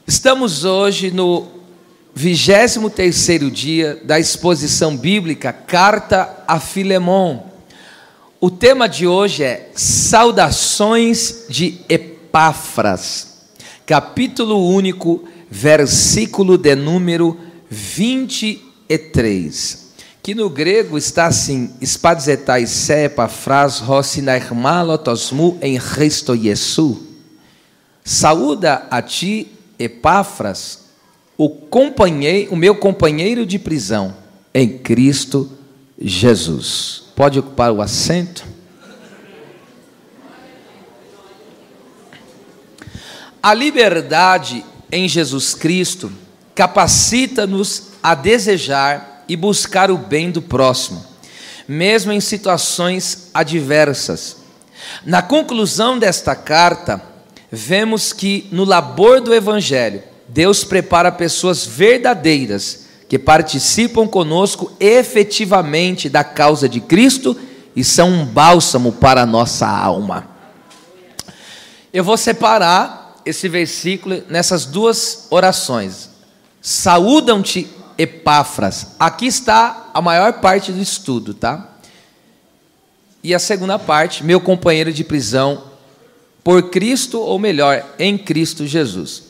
Estamos hoje no 23º dia da exposição bíblica Carta a Filemon. O tema de hoje é Saudações de Epáfras, capítulo único, versículo de número 23, que no grego está assim: Spazetai se Epáfras rosinairmalotosmu em Cristo Jesus. Saúda a ti, Epáfras, o meu companheiro de prisão em Cristo Jesus. Pode ocupar o assento. A liberdade em Jesus Cristo capacita-nos a desejar e buscar o bem do próximo, mesmo em situações adversas. Na conclusão desta carta, vemos que no labor do Evangelho, Deus prepara pessoas verdadeiras que participam conosco efetivamente da causa de Cristo e são um bálsamo para a nossa alma. Eu vou separar esse versículo nessas duas orações. Saúdam-te, Epáfras. Aqui está a maior parte do estudo, tá? E a segunda parte, meu companheiro de prisão por Cristo, ou melhor, em Cristo Jesus.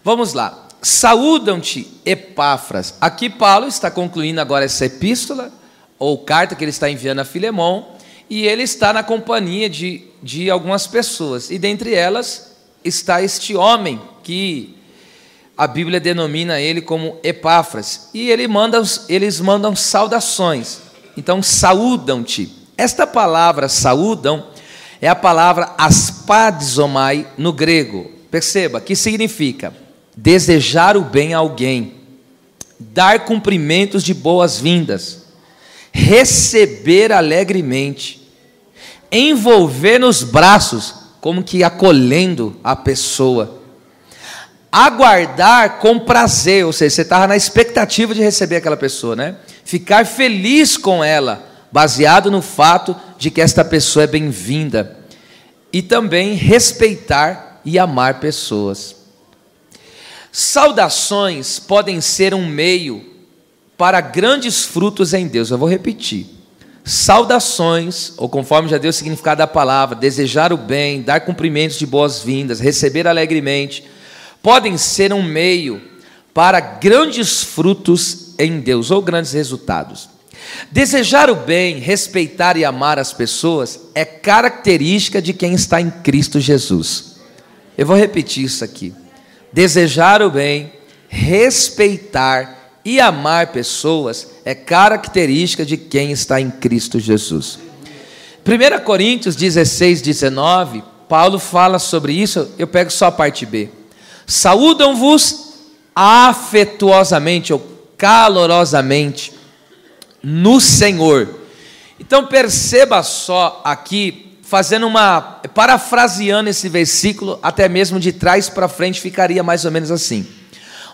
Vamos lá. Saúdam-te, Epáfras. Aqui Paulo está concluindo agora essa epístola, ou carta que ele está enviando a Filemon, e ele está na companhia de algumas pessoas, e dentre elas está este homem, que a Bíblia denomina ele como Epáfras, e eles mandam saudações. Então, saúdam-te. Esta palavra, saúdam, é a palavra aspadzomai no grego. Perceba, que significa desejar o bem a alguém, dar cumprimentos de boas-vindas, receber alegremente, envolver nos braços, como que acolhendo a pessoa, aguardar com prazer, ou seja, você estava na expectativa de receber aquela pessoa, né? Ficar feliz com ela, baseado no fato de que esta pessoa é bem-vinda, e também respeitar e amar pessoas. Saudações podem ser um meio para grandes frutos em Deus. Eu vou repetir. Saudações, ou conforme já deu o significado da palavra, desejar o bem, dar cumprimentos de boas-vindas, receber alegremente, podem ser um meio para grandes frutos em Deus, ou grandes resultados. Desejar o bem, respeitar e amar as pessoas é característica de quem está em Cristo Jesus. Eu vou repetir isso aqui. Desejar o bem, respeitar e amar pessoas é característica de quem está em Cristo Jesus. 1 Coríntios 16, 19, Paulo fala sobre isso, eu pego só a parte B. Saúdam-vos afetuosamente ou calorosamente no Senhor. Então perceba só aqui, parafraseando esse versículo, até mesmo de trás para frente, ficaria mais ou menos assim: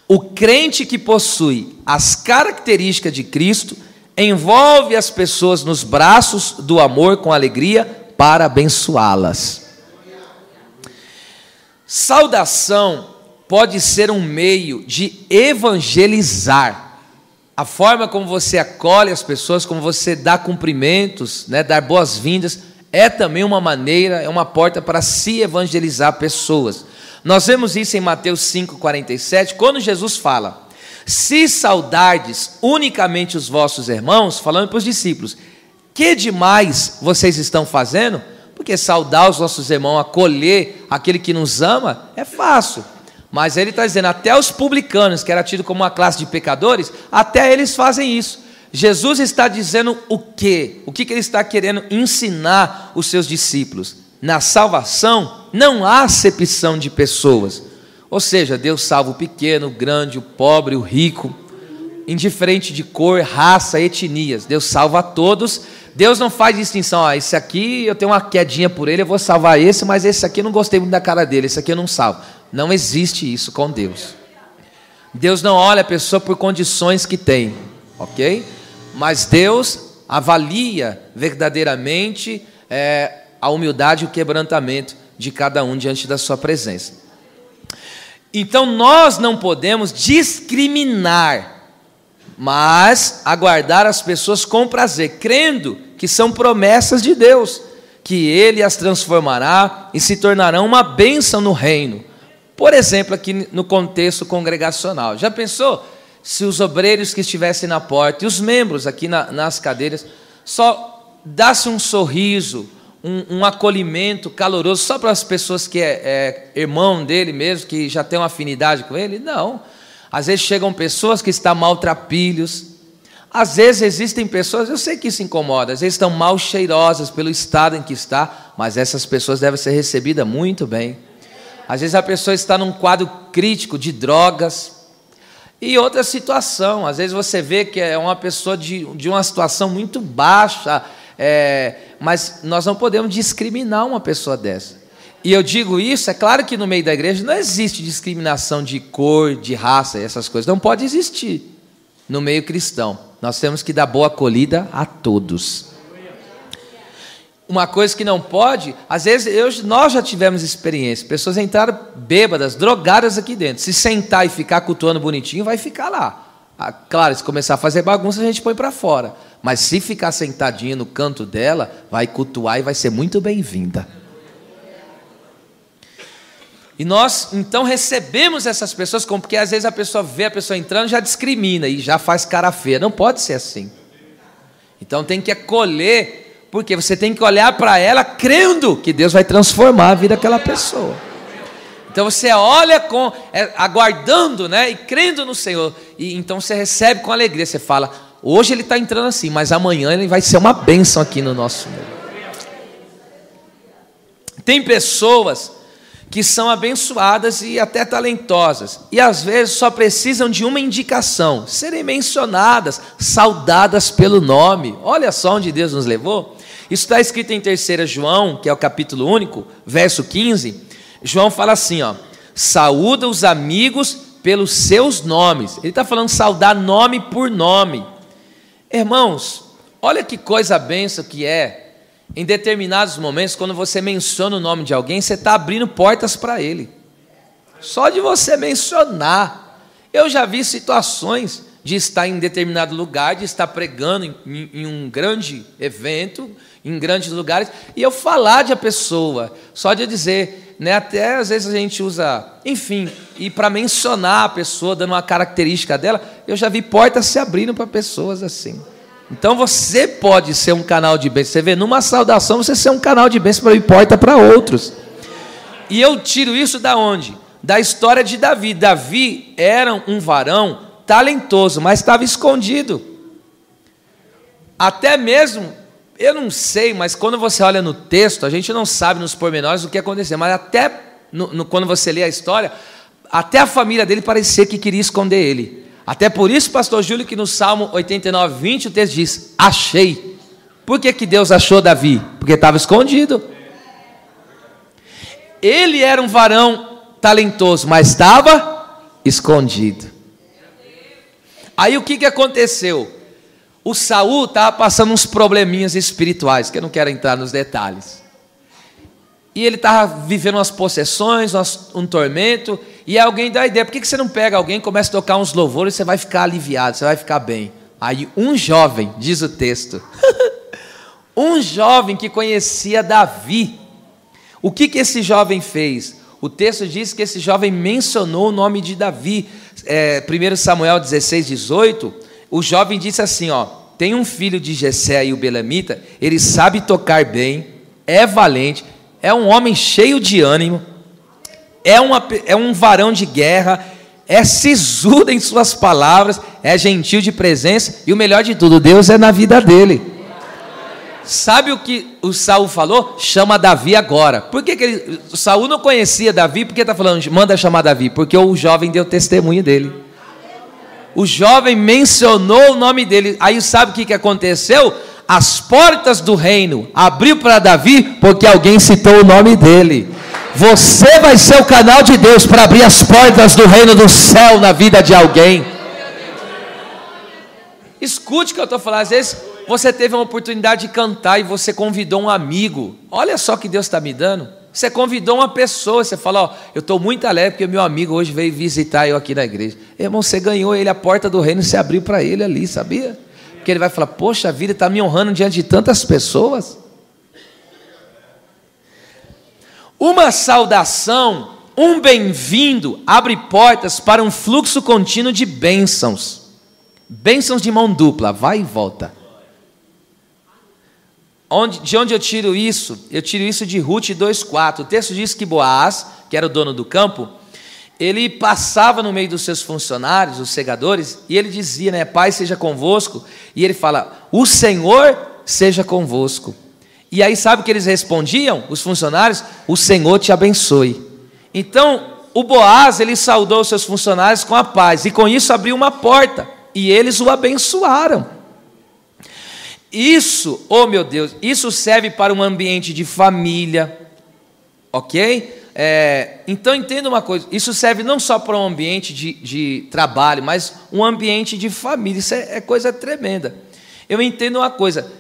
o crente que possui as características de Cristo envolve as pessoas nos braços do amor com alegria para abençoá-las. Saudação pode ser um meio de evangelizar. A forma como você acolhe as pessoas, como você dá cumprimentos, né, dar boas-vindas, é também uma maneira, é uma porta para se evangelizar pessoas. Nós vemos isso em Mateus 5,47, quando Jesus fala: se saudardes unicamente os vossos irmãos, falando para os discípulos, que demais vocês estão fazendo? Porque saudar os nossos irmãos, acolher aquele que nos ama, é fácil. Mas ele está dizendo, até os publicanos, que era tido como uma classe de pecadores, até eles fazem isso. Jesus está dizendo o quê? O que ele está querendo ensinar os seus discípulos? Na salvação, não há acepção de pessoas. Ou seja, Deus salva o pequeno, o grande, o pobre, o rico, indiferente de cor, raça, etnias. Deus salva a todos. Deus não faz distinção. Esse aqui eu tenho uma quedinha por ele, eu vou salvar esse, mas esse aqui eu não gostei muito da cara dele, esse aqui eu não salvo. Não existe isso com Deus. Deus não olha a pessoa por condições que tem, ok? Mas Deus avalia verdadeiramente a humildade e o quebrantamento de cada um diante da sua presença. Então nós não podemos discriminar, mas aguardar as pessoas com prazer, crendo que são promessas de Deus, que Ele as transformará e se tornarão uma bênção no reino. Por exemplo, aqui no contexto congregacional, já pensou se os obreiros que estivessem na porta e os membros aqui nas cadeiras só dassem um sorriso, um acolhimento caloroso só para as pessoas que é irmão dele mesmo, que já tem uma afinidade com ele? Não. Às vezes chegam pessoas que estão maltrapilhos, às vezes existem pessoas, eu sei que isso incomoda, às vezes estão mal cheirosas pelo estado em que está, mas essas pessoas devem ser recebidas muito bem. Às vezes a pessoa está num quadro crítico de drogas e outra situação, às vezes você vê que é uma pessoa de uma situação muito baixa, mas nós não podemos discriminar uma pessoa dessa. E eu digo isso, é claro que no meio da igreja não existe discriminação de cor, de raça, essas coisas, não pode existir no meio cristão. Nós temos que dar boa acolhida a todos. Uma coisa que não pode, às vezes nós já tivemos experiência, pessoas entraram bêbadas, drogadas aqui dentro, se sentar e ficar cultuando bonitinho, vai ficar lá. Claro, se começar a fazer bagunça, a gente põe para fora, mas se ficar sentadinha no canto dela, vai cultuar e vai ser muito bem-vinda. E nós, então, recebemos essas pessoas, porque às vezes a pessoa vê a pessoa entrando e já discrimina, e já faz cara feia. Não pode ser assim. Então tem que acolher, porque você tem que olhar para ela crendo que Deus vai transformar a vida daquela pessoa. Então você olha aguardando, né, e crendo no Senhor, e então você recebe com alegria, você fala, hoje ele está entrando assim, mas amanhã ele vai ser uma bênção aqui no nosso meio. Tem pessoas que são abençoadas e até talentosas, e às vezes só precisam de uma indicação, serem mencionadas, saudadas pelo nome. Olha só onde Deus nos levou. Isso está escrito em 3 João, que é o capítulo único, verso 15, João fala assim, saúda os amigos pelos seus nomes. Ele está falando saudar nome por nome. Irmãos, olha que coisa benção que é. Em determinados momentos, quando você menciona o nome de alguém, você está abrindo portas para ele. Só de você mencionar. Eu já vi situações de estar em determinado lugar, de estar pregando em um grande evento, em grandes lugares, e eu falar de a pessoa, só de dizer, né, até às vezes a gente usa, enfim, e para mencionar a pessoa, dando uma característica dela, eu já vi portas se abrindo para pessoas assim. Então você pode ser um canal de bênção. Você vê, numa saudação, você ser um canal de bênção para abrir porta para outros. E eu tiro isso da onde? Da história de Davi. Davi era um varão talentoso, mas estava escondido. Até mesmo, eu não sei, mas quando você olha no texto, a gente não sabe nos pormenores o que aconteceu, mas até quando você lê a história, até a família dele parecia que queria esconder ele. Até por isso, pastor Júlio, que no Salmo 89, 20, o texto diz, achei. Por que Deus achou Davi? Porque estava escondido. Ele era um varão talentoso, mas estava escondido. Aí o que aconteceu? O Saul estava passando uns probleminhas espirituais, que eu não quero entrar nos detalhes. E ele estava vivendo umas possessões, um tormento, e alguém dá a ideia, por que você não pega alguém e começa a tocar uns louvores e você vai ficar aliviado, você vai ficar bem? Aí um jovem, diz o texto, um jovem que conhecia Davi, o que esse jovem fez? O texto diz que esse jovem mencionou o nome de Davi, 1 Samuel 16, 18, o jovem disse assim, tem um filho de Jessé aí, o Belamita, ele sabe tocar bem, é valente, é um homem cheio de ânimo, é um varão de guerra, é sisudo em suas palavras, é gentil de presença, e o melhor de tudo, Deus é na vida dele. Sabe o que o Saul falou? Chama Davi agora. Por que o Saul não conhecia Davi? Por que está falando, manda chamar Davi? Porque o jovem deu testemunho dele. O jovem mencionou o nome dele. Aí sabe o que aconteceu? As portas do reino abriu para Davi, porque alguém citou o nome dele. Você vai ser o canal de Deus para abrir as portas do reino do céu na vida de alguém. Escute o que eu estou falando. Às vezes você teve uma oportunidade de cantar e você convidou um amigo. Olha só que Deus está me dando. Você convidou uma pessoa, você fala, ó, eu estou muito alegre porque meu amigo hoje veio visitar eu aqui na igreja. Irmão, você ganhou ele, a porta do reino se abriu para ele ali, sabia? Porque ele vai falar, poxa vida, está me honrando diante de tantas pessoas. Uma saudação, um bem-vindo, abre portas para um fluxo contínuo de bênçãos. Bênçãos de mão dupla, vai e volta. De onde eu tiro isso? Eu tiro isso de Ruth 2,4. O texto diz que Boaz, que era o dono do campo, ele passava no meio dos seus funcionários, os segadores, e ele dizia, né, Pai seja convosco, e ele fala, o Senhor seja convosco. E aí sabe o que eles respondiam, os funcionários? O Senhor te abençoe. Então, o Boaz, ele saudou os seus funcionários com a paz, e com isso abriu uma porta, e eles o abençoaram. Isso, oh meu Deus, isso serve para um ambiente de família, ok? Então entenda uma coisa, isso serve não só para um ambiente de trabalho, mas um ambiente de família, isso é coisa tremenda. Eu entendo uma coisa,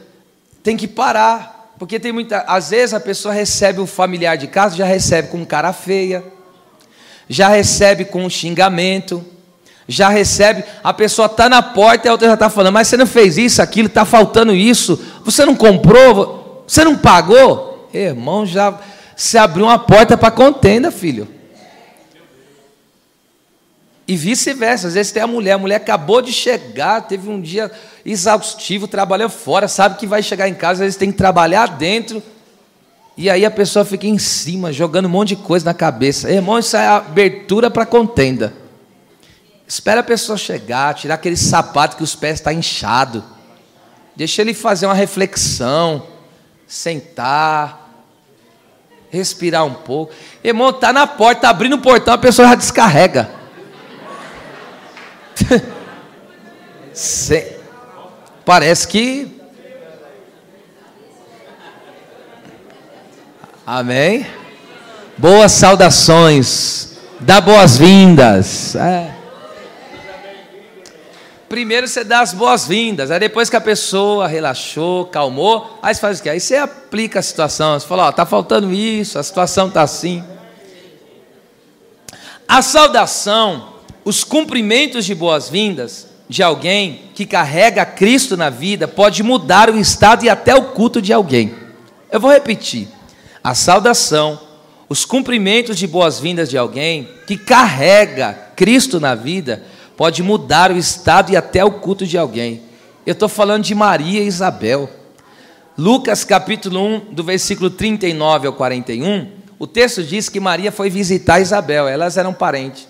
tem que parar, porque tem às vezes a pessoa recebe o familiar de casa, já recebe com cara feia, já recebe com um xingamento, já recebe, a pessoa está na porta e a outra já está falando, mas você não fez isso, aquilo, está faltando isso, você não comprou, você não pagou? Irmão, já se abriu uma porta para contenda, filho. E vice-versa, às vezes tem a mulher acabou de chegar, teve um dia exaustivo, trabalhou fora, sabe que vai chegar em casa, às vezes tem que trabalhar dentro, e aí a pessoa fica em cima, jogando um monte de coisa na cabeça. Irmão, isso é abertura para contenda. Espera a pessoa chegar, tirar aquele sapato que os pés estão inchados. Deixa ele fazer uma reflexão, sentar, respirar um pouco. Irmão, está na porta, está abrindo o portão, a pessoa já descarrega. Parece que... Amém? Boas saudações, dá boas-vindas. Primeiro você dá as boas-vindas, aí depois que a pessoa relaxou, calmou, aí você faz o quê? Aí você aplica a situação, você fala, ó, está faltando isso, a situação está assim. A saudação, os cumprimentos de boas-vindas de alguém que carrega Cristo na vida, pode mudar o estado e até o culto de alguém. Eu vou repetir, a saudação, os cumprimentos de boas-vindas de alguém que carrega Cristo na vida, pode mudar o estado e até o culto de alguém. Eu estou falando de Maria e Isabel. Lucas capítulo 1, do versículo 39 ao 41, o texto diz que Maria foi visitar Isabel, elas eram parentes.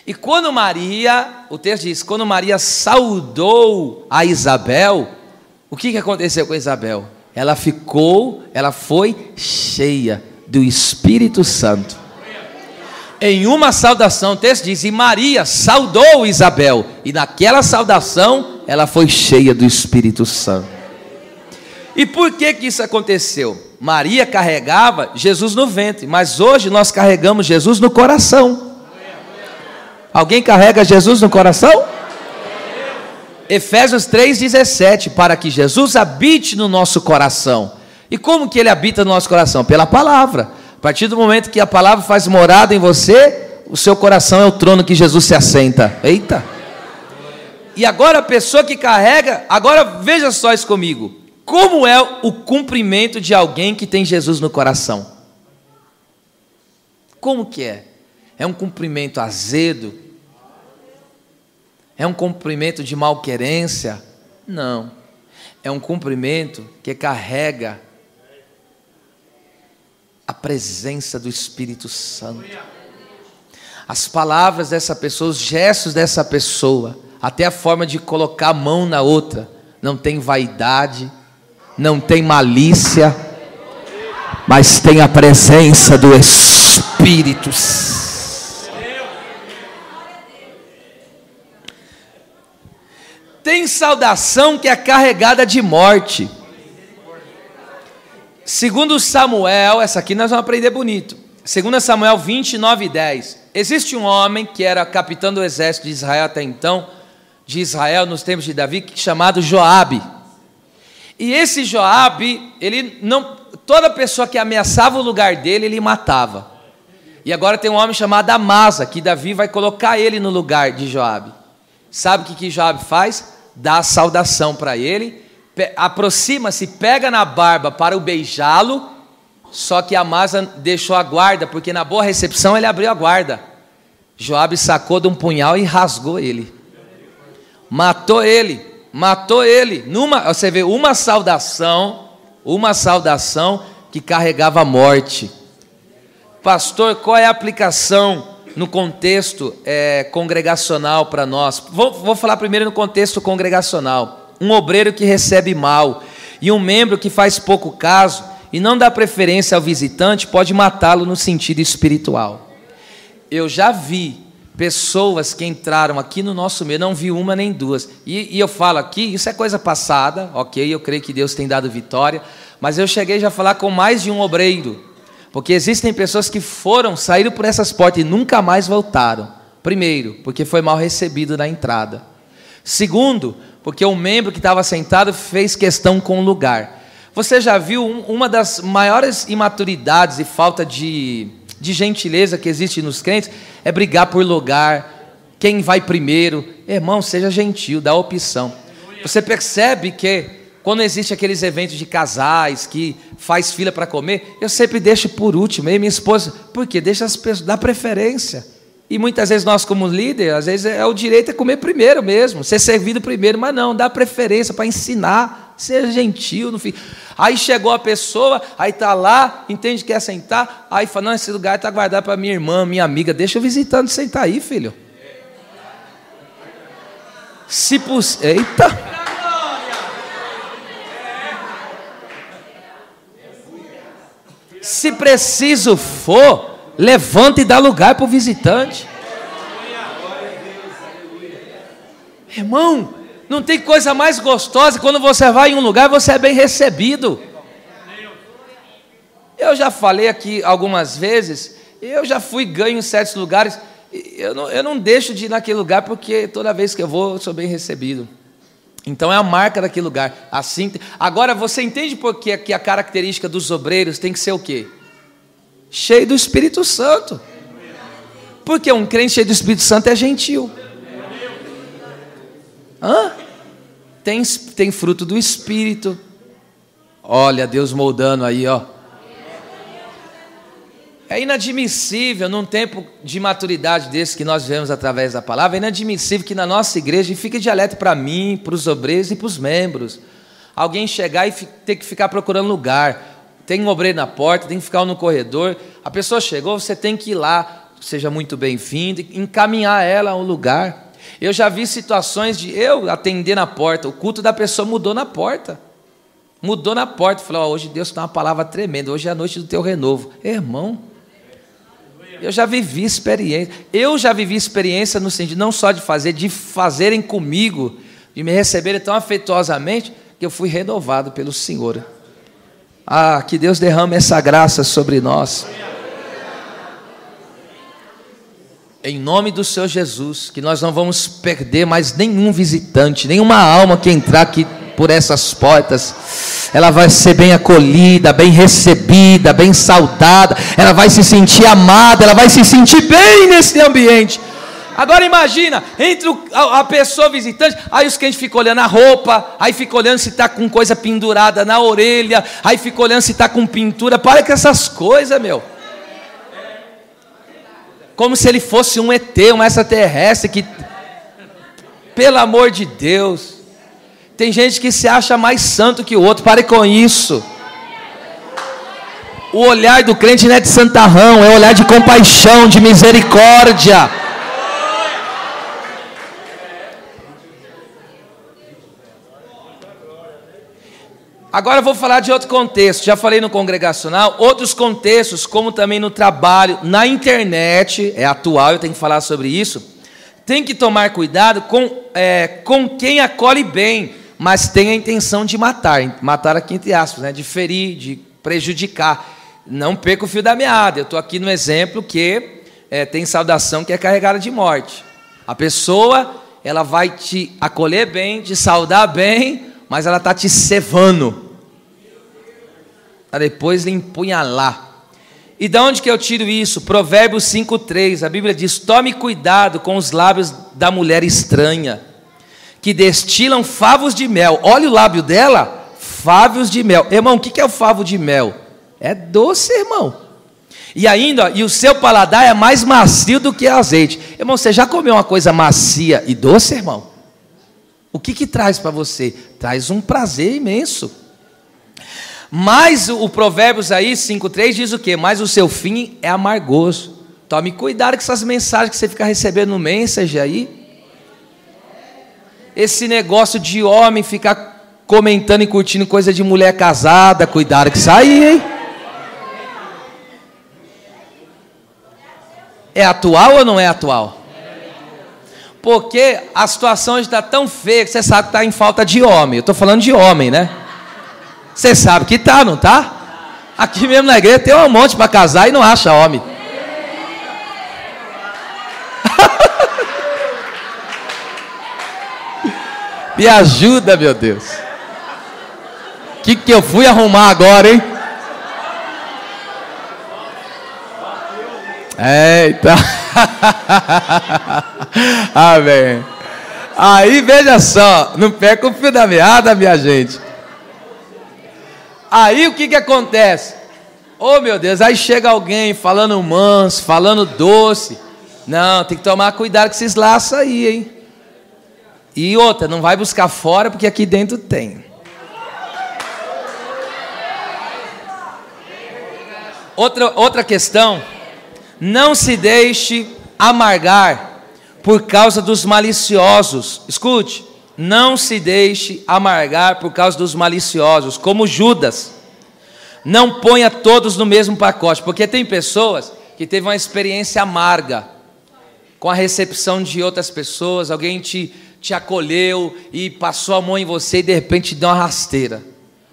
E quando Maria, o texto diz, quando Maria saudou a Isabel, o que aconteceu com Isabel? Ela foi cheia do Espírito Santo. Em uma saudação, o texto diz, e Maria saudou Isabel, e naquela saudação, ela foi cheia do Espírito Santo. E por que isso aconteceu? Maria carregava Jesus no ventre, mas hoje nós carregamos Jesus no coração. Alguém carrega Jesus no coração? Efésios 3,17, para que Jesus habite no nosso coração. E como que ele habita no nosso coração? Pela palavra. A partir do momento que a palavra faz morada em você, o seu coração é o trono que Jesus se assenta. Eita! E agora a pessoa que carrega, agora veja só isso comigo. Como é o cumprimento de alguém que tem Jesus no coração? Como que é? É um cumprimento azedo? É um cumprimento de malquerência? Não. É um cumprimento que carrega a presença do Espírito Santo. As palavras dessa pessoa, os gestos dessa pessoa, até a forma de colocar a mão na outra, não tem vaidade, não tem malícia, mas tem a presença do Espírito. Tem saudação que é carregada de morte. Segundo Samuel, essa aqui nós vamos aprender bonito. Segundo Samuel 29:10. Existe um homem que era capitão do exército de Israel até então, de Israel nos tempos de Davi, chamado Joabe. E esse Joabe, ele não toda pessoa que ameaçava o lugar dele, ele matava. E agora tem um homem chamado Amasa, que Davi vai colocar ele no lugar de Joabe. Sabe o que Joabe faz? Dá a saudação para ele, aproxima-se, pega na barba para o beijá-lo, só que Amasa deixou a guarda, porque na boa recepção ele abriu a guarda. Joabe sacou de um punhal e rasgou ele. Matou ele. Você vê uma saudação que carregava a morte. Pastor, qual é a aplicação no contexto congregacional para nós? Vou falar primeiro no contexto congregacional. Um obreiro que recebe mal e um membro que faz pouco caso e não dá preferência ao visitante pode matá-lo no sentido espiritual. Eu já vi pessoas que entraram aqui no nosso meio, não vi uma nem duas, e eu falo aqui, isso é coisa passada, ok, eu creio que Deus tem dado vitória, mas eu cheguei já a falar com mais de um obreiro, porque existem pessoas que saíram por essas portas e nunca mais voltaram. Primeiro, porque foi mal recebido na entrada. Segundo, porque o membro que estava sentado fez questão com o lugar. Você já viu uma das maiores imaturidades e falta de gentileza que existe nos crentes? É brigar por lugar, quem vai primeiro. Irmão, seja gentil, dá opção. Você percebe que quando existe aqueles eventos de casais que faz fila para comer, eu sempre deixo por último, eu e minha esposa, porque deixa as pessoas, dá preferência. E muitas vezes nós como líder, às vezes o direito é comer primeiro mesmo, ser servido primeiro, mas não, dá preferência para ensinar, seja gentil. Aí chegou a pessoa, aí está lá, entende que quer sentar, aí fala, não, esse lugar está guardado para minha irmã, minha amiga, deixa o visitante sentar aí, filho. Eita! Se preciso for, levanta e dá lugar para o visitante. Irmão, não tem coisa mais gostosa quando você vai em um lugar e você é bem recebido. Eu já falei aqui algumas vezes, eu já fui ganho em certos lugares, eu não deixo de ir naquele lugar porque toda vez que eu vou, eu sou bem recebido. Então é a marca daquele lugar. Assim, agora você entende por que a característica dos obreiros tem que ser o quê? Cheio do Espírito Santo. Porque um crente cheio do Espírito Santo é gentil. Tem fruto do Espírito. Olha, Deus moldando aí, ó. É inadmissível, num tempo de maturidade desse que nós vivemos através da palavra, é inadmissível que na nossa igreja, e fique de alerta para mim, para os obreiros e para os membros, alguém chegar e ter que ficar procurando lugar. Tem um obreiro na porta, tem que ficar no corredor. A pessoa chegou, você tem que ir lá, seja muito bem-vindo, encaminhar ela ao lugar. Eu já vi situações de eu atender na porta, o culto da pessoa mudou na porta. Falou, hoje Deus tem uma palavra tremenda, hoje é a noite do teu renovo. Irmão, eu já vivi experiência no sentido não só de fazerem comigo, de me receberem tão afetuosamente, que eu fui renovado pelo Senhor. Que Deus derrame essa graça sobre nós. Em nome do Senhor Jesus, que nós não vamos perder mais nenhum visitante, nenhuma alma que entrar aqui por essas portas, ela vai ser bem acolhida, bem recebida, bem saudada, ela vai se sentir amada, ela vai se sentir bem nesse ambiente. Agora imagina, entre a pessoa visitante, aí os crentes ficam olhando a roupa, aí ficam olhando se está com coisa pendurada na orelha, aí ficam olhando se está com pintura. Para com essas coisas, meu. Como se ele fosse um ET, um extraterrestre que, pelo amor de Deus, tem gente que se acha mais santo que o outro. Pare com isso. O olhar do crente não é de santarrão, é olhar de compaixão, de misericórdia. Agora eu vou falar de outro contexto. Já falei no congregacional, outros contextos, como também no trabalho, na internet, é atual, eu tenho que falar sobre isso. Tem que tomar cuidado com quem acolhe bem, mas tem a intenção de matar aqui entre aspas, né? De ferir, de prejudicar. Não perca o fio da meada. Eu estou aqui no exemplo que tem saudação que é carregada de morte. A pessoa, ela vai te acolher bem, te saudar bem, mas ela está te cevando. para depois lhe empunhalar. E de onde que eu tiro isso? Provérbios 5:3, a Bíblia diz: tome cuidado com os lábios da mulher estranha, que destilam favos de mel. Olha o lábio dela, favos de mel. Irmão, o que é o favo de mel? É doce, irmão. E ainda, e o seu paladar é mais macio do que azeite. Irmão, você já comeu uma coisa macia e doce, irmão? O que traz para você? Traz um prazer imenso. Mas o Provérbios aí, 5:3, diz o quê? Mas o seu fim é amargoso. Tome cuidado com essas mensagens que você fica recebendo no Messenger aí. Esse negócio de homem ficar comentando e curtindo coisa de mulher casada, cuidado com isso aí, hein? É atual ou não é atual? Porque a situação hoje está tão feia que você sabe que está em falta de homem. Eu estou falando de homem, né? Você sabe que tá, não tá? Aqui mesmo na igreja tem um monte para casar e não acha homem. Me ajuda, meu Deus. O que eu fui arrumar agora, hein? Eita. Amém. Aí veja só, não perca o fio da meada, minha gente. Aí o que acontece? Oh meu Deus, aí chega alguém falando manso, falando doce. Não, tem que tomar cuidado com esses laços aí, hein? E outra, não vai buscar fora porque aqui dentro tem. Outra questão, não se deixe amargar por causa dos maliciosos. Escute. Não se deixe amargar por causa dos maliciosos, como Judas. Não ponha todos no mesmo pacote, porque tem pessoas que teve uma experiência amarga com a recepção de outras pessoas. Alguém te acolheu e passou a mão em você e de repente te deu uma rasteira.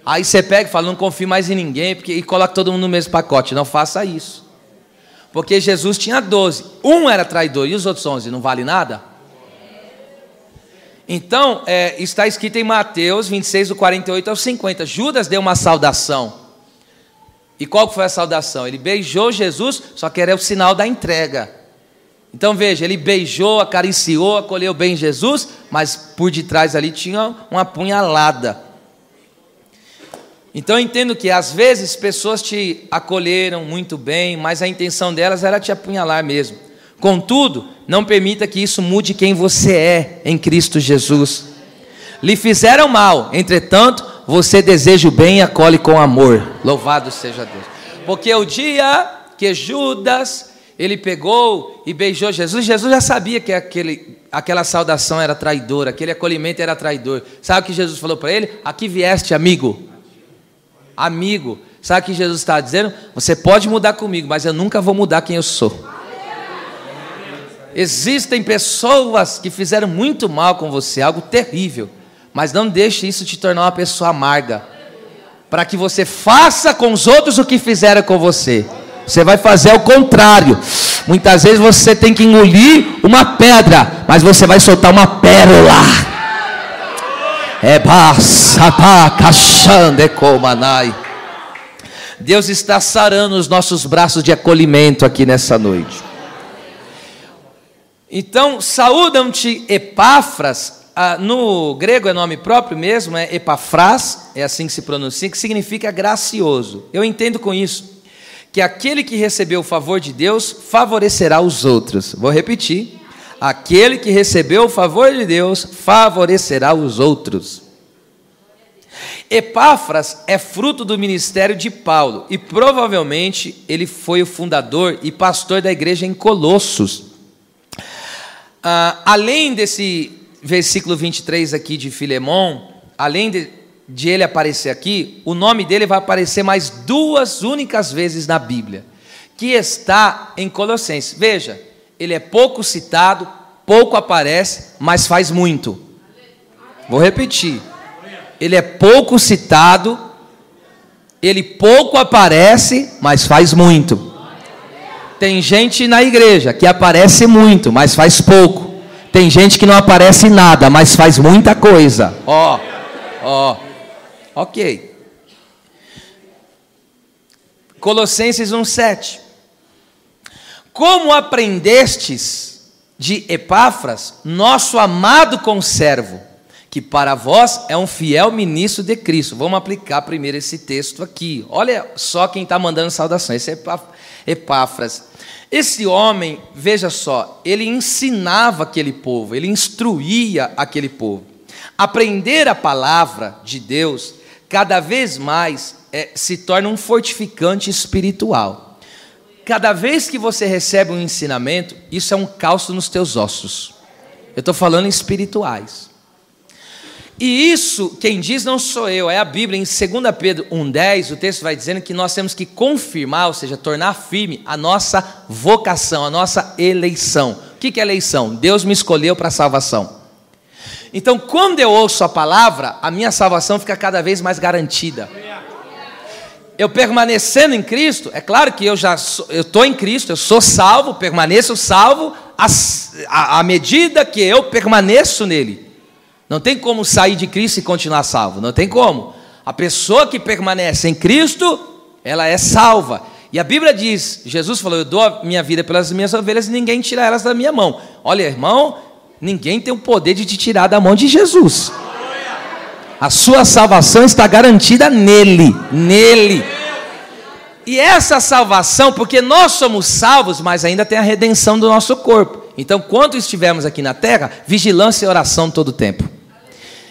Aí você pega e fala, não confio mais em ninguém, e coloca todo mundo no mesmo pacote. Não faça isso, porque Jesus tinha 12, um era traidor e os outros 11 não vale nada? Então, está escrito em Mateus 26, do 48 ao 50. Judas deu uma saudação. E qual foi a saudação? Ele beijou Jesus, só que era o sinal da entrega. Então veja, ele beijou, acariciou, acolheu bem Jesus, mas por detrás ali tinha uma punhalada. Então eu entendo que às vezes pessoas te acolheram muito bem, mas a intenção delas era te apunhalar mesmo. Contudo, não permita que isso mude quem você é em Cristo Jesus. Lhe fizeram mal, entretanto, você deseja o bem e acolhe com amor. Louvado seja Deus. Porque o dia que Judas, ele pegou e beijou Jesus, Jesus já sabia que aquela saudação era traidora, aquele acolhimento era traidor. Sabe o que Jesus falou para ele? Aqui vieste, amigo. Amigo. Sabe o que Jesus está dizendo? Você pode mudar comigo, mas eu nunca vou mudar quem eu sou. Existem pessoas que fizeram muito mal com você, algo terrível, mas não deixe isso te tornar uma pessoa amarga, para que você faça com os outros o que fizeram com você. Você vai fazer o contrário. Muitas vezes você tem que engolir uma pedra, mas você vai soltar uma pérola. Deus está sarando os nossos braços de acolhimento aqui nessa noite. Então, saúdam-te Epáfras, no grego é nome próprio mesmo, é Epafrás, é assim que se pronuncia, que significa gracioso. Eu entendo com isso, que aquele que recebeu o favor de Deus, favorecerá os outros. Vou repetir, aquele que recebeu o favor de Deus, favorecerá os outros. Epáfras é fruto do ministério de Paulo, e provavelmente ele foi o fundador e pastor da igreja em Colossos. Além desse versículo 23 aqui de Filemon, além de ele aparecer aqui, o nome dele vai aparecer mais 2 únicas vezes na Bíblia, que está em Colossenses. Veja, ele é pouco citado, pouco aparece, mas faz muito. Vou repetir, ele é pouco citado, ele pouco aparece, mas faz muito. Tem gente na igreja que aparece muito, mas faz pouco. Tem gente que não aparece nada, mas faz muita coisa. Ok. Colossenses 1,7. Como aprendestes de Epáfras, nosso amado conservo, que para vós é um fiel ministro de Cristo. Vamos aplicar primeiro esse texto aqui. Olha só quem está mandando saudação. Esse é Epáfras. Esse homem, veja só, ele ensinava aquele povo, ele instruía aquele povo. Aprender a palavra de Deus, cada vez mais, se torna um fortificante espiritual. Cada vez que você recebe um ensinamento, isso é um calço nos teus ossos. Eu estou falando em espirituais. E isso, quem diz não sou eu, é a Bíblia. Em 2 Pedro 1,10, o texto vai dizendo que nós temos que confirmar, ou seja, tornar firme a nossa vocação, a nossa eleição. O que é eleição? Deus me escolheu para a salvação. Então, quando eu ouço a palavra, a minha salvação fica cada vez mais garantida. Eu permanecendo em Cristo, é claro que eu estou em Cristo, eu sou salvo, permaneço salvo, à medida que eu permaneço nele. Não tem como sair de Cristo e continuar salvo, não tem como. A pessoa que permanece em Cristo, ela é salva. E a Bíblia diz, Jesus falou, eu dou a minha vida pelas minhas ovelhas e ninguém tira elas da minha mão. Olha, irmão, ninguém tem o poder de te tirar da mão de Jesus. A sua salvação está garantida nele. E essa salvação, porque nós somos salvos, mas ainda tem a redenção do nosso corpo. Então, quando estivermos aqui na terra, vigilância e oração todo o tempo.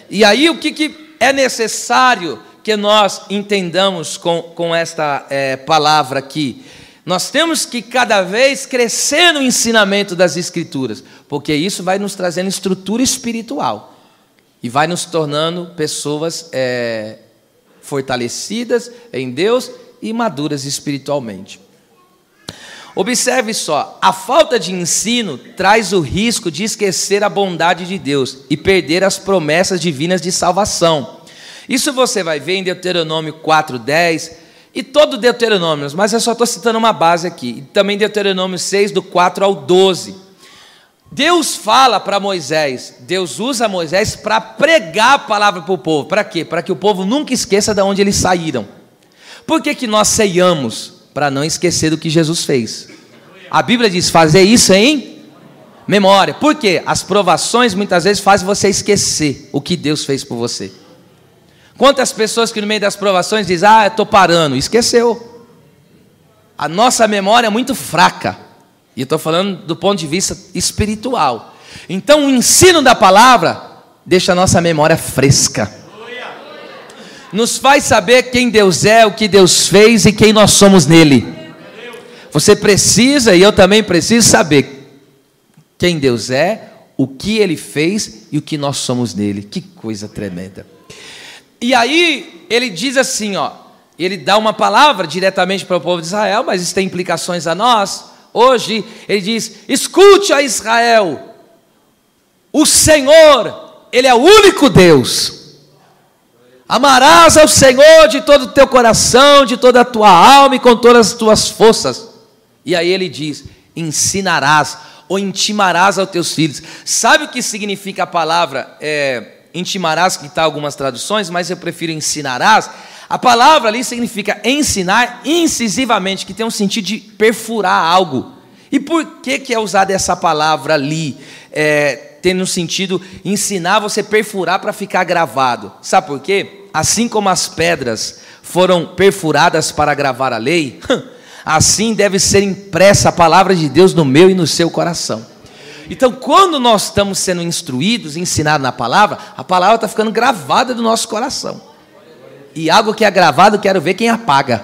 E aí, o que é necessário que nós entendamos com esta palavra aqui? Nós temos que cada vez crescer no ensinamento das Escrituras, porque isso vai nos trazendo estrutura espiritual e vai nos tornando pessoas fortalecidas em Deus e maduras espiritualmente. Observe só, a falta de ensino traz o risco de esquecer a bondade de Deus e perder as promessas divinas de salvação. Isso você vai ver em Deuteronômio 4:10 e todo Deuteronômio, mas eu só estou citando uma base aqui. E também Deuteronômio 6, do 4 ao 12. Deus fala para Moisés, Deus usa Moisés para pregar a palavra para o povo. Para quê? Para que o povo nunca esqueça de onde eles saíram. Por que nós ceiamos? Para não esquecer do que Jesus fez. A Bíblia diz, fazer isso em memória. Por quê? As provações muitas vezes fazem você esquecer o que Deus fez por você. Quantas pessoas que no meio das provações dizem, eu estou parando, esqueceu. A nossa memória é muito fraca. E eu estou falando do ponto de vista espiritual. Então o ensino da palavra deixa a nossa memória fresca. Nos faz saber quem Deus é, o que Deus fez e quem nós somos nele. Você precisa, e eu também preciso saber quem Deus é, o que ele fez e o que nós somos nele. Que coisa tremenda. E aí ele diz assim, ele dá uma palavra diretamente para o povo de Israel, mas isso tem implicações a nós. Hoje ele diz, escute a Israel, o Senhor, ele é o único Deus. Amarás ao Senhor de todo o teu coração, de toda a tua alma e com todas as tuas forças. E aí ele diz, ensinarás ou intimarás aos teus filhos. Sabe o que significa a palavra intimarás, que está em algumas traduções, mas eu prefiro ensinarás. A palavra ali significa ensinar incisivamente, que tem um sentido de perfurar algo. E por que é usada essa palavra ali? Tendo um sentido, ensinar você perfurar para ficar gravado. Sabe por quê? Assim como as pedras foram perfuradas para gravar a lei, assim deve ser impressa a palavra de Deus no meu e no seu coração. Então, quando nós estamos sendo instruídos, ensinados na palavra, a palavra está ficando gravada no nosso coração. E algo que é gravado, quero ver quem apaga.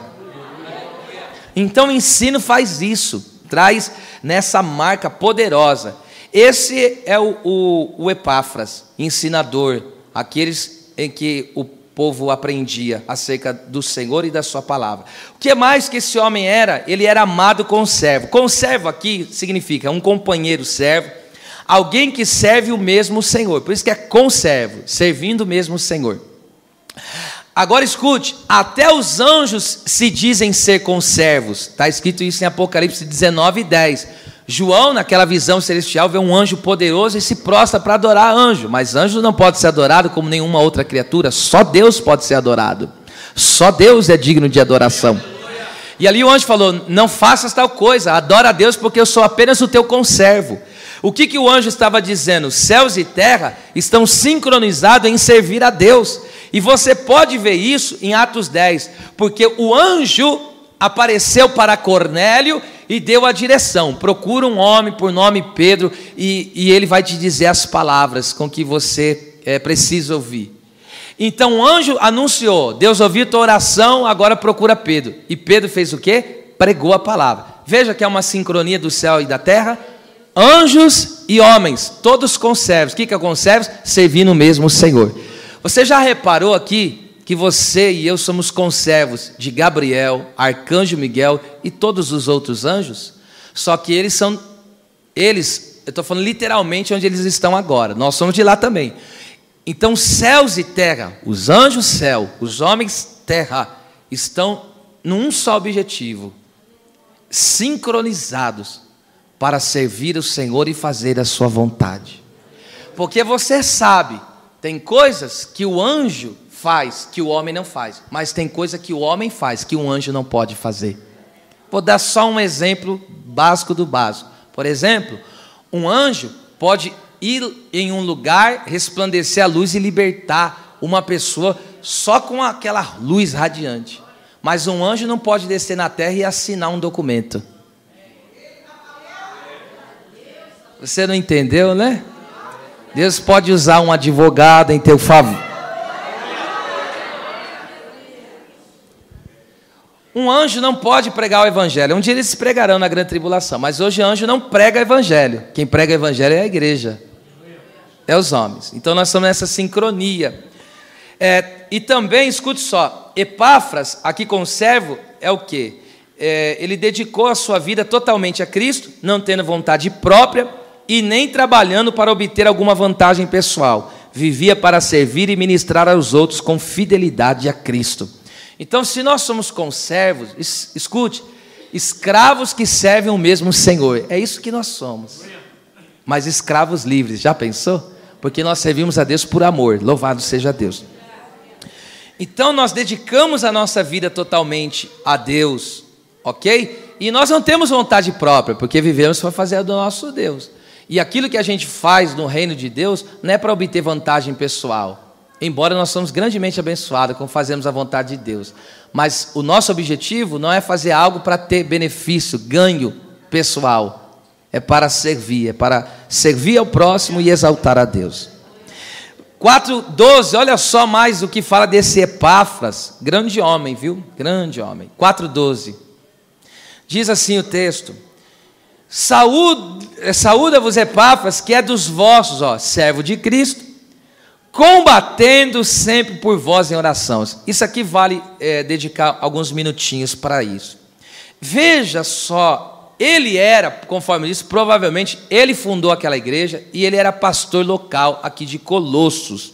Então, o ensino faz isso, traz nessa marca poderosa. Esse é o Epáfras, ensinador, aqueles em que o povo aprendia acerca do Senhor e da sua palavra. O que mais que esse homem era? Ele era amado conservo. Conservo aqui significa um companheiro servo, alguém que serve o mesmo Senhor. Por isso que é conservo, servindo o mesmo Senhor. Agora escute, até os anjos se dizem ser conservos. Está escrito isso em Apocalipse 19:10. João, naquela visão celestial, vê um anjo poderoso e se prostra para adorar anjo. Mas anjo não pode ser adorado como nenhuma outra criatura. Só Deus pode ser adorado. Só Deus é digno de adoração. E ali o anjo falou: não faças tal coisa, adora a Deus, porque eu sou apenas o teu conservo. O que o anjo estava dizendo? Céus e terra estão sincronizados em servir a Deus. E você pode ver isso em Atos 10, porque o anjo apareceu para Cornélio e deu a direção: procura um homem por nome Pedro, e ele vai te dizer as palavras com que você precisa ouvir. Então o anjo anunciou: Deus ouviu tua oração, agora procura Pedro. E Pedro fez o quê? Pregou a palavra. Veja que é uma sincronia do céu e da terra. Anjos e homens, todos conservos. O que é conservos? Servindo o mesmo Senhor. Você já reparou aqui que você e eu somos conservos de Gabriel, Arcanjo Miguel e todos os outros anjos? Só que eles, eu estou falando literalmente onde eles estão agora. Nós somos de lá também. Então céus e terra, os anjos céu, os homens terra, estão num só objetivo: sincronizados para servir o Senhor e fazer a sua vontade. Porque você sabe, tem coisas que o anjo faz que o homem não faz, mas tem coisa que o homem faz que um anjo não pode fazer. Vou dar só um exemplo básico do básico. Por exemplo, um anjo pode ir em um lugar, resplandecer a luz e libertar uma pessoa só com aquela luz radiante. Mas um anjo não pode descer na terra e assinar um documento. Você não entendeu, né? Deus pode usar um advogado em teu favor. Um anjo não pode pregar o evangelho. Um dia eles pregarão na grande tribulação, mas hoje anjo não prega o evangelho. Quem prega o evangelho é a igreja, é os homens. Então nós estamos nessa sincronia. E também, escute só, Epáfras, aqui conservo, é o quê? Ele dedicou a sua vida totalmente a Cristo, não tendo vontade própria e nem trabalhando para obter alguma vantagem pessoal. Vivia para servir e ministrar aos outros com fidelidade a Cristo. Então, se nós somos conservos, escute, escravos que servem o mesmo Senhor, é isso que nós somos. Mas escravos livres, já pensou? Porque nós servimos a Deus por amor, louvado seja Deus. Então nós dedicamos a nossa vida totalmente a Deus, ok? E nós não temos vontade própria, porque vivemos para fazer do nosso Deus. E aquilo que a gente faz no reino de Deus não é para obter vantagem pessoal, embora nós somos grandemente abençoados quando fazemos a vontade de Deus. Mas o nosso objetivo não é fazer algo para ter benefício, ganho pessoal. É para servir ao próximo e exaltar a Deus. 4:12, olha só mais o que fala desse Epáfras, grande homem, viu? Grande homem. 4:12. Diz assim o texto: saúda-vos Epáfras, que é dos vossos, servo de Cristo, combatendo sempre por vós em orações. Isso aqui vale dedicar alguns minutinhos para isso. Veja só, ele era, conforme disse, provavelmente ele fundou aquela igreja e ele era pastor local aqui de Colossos.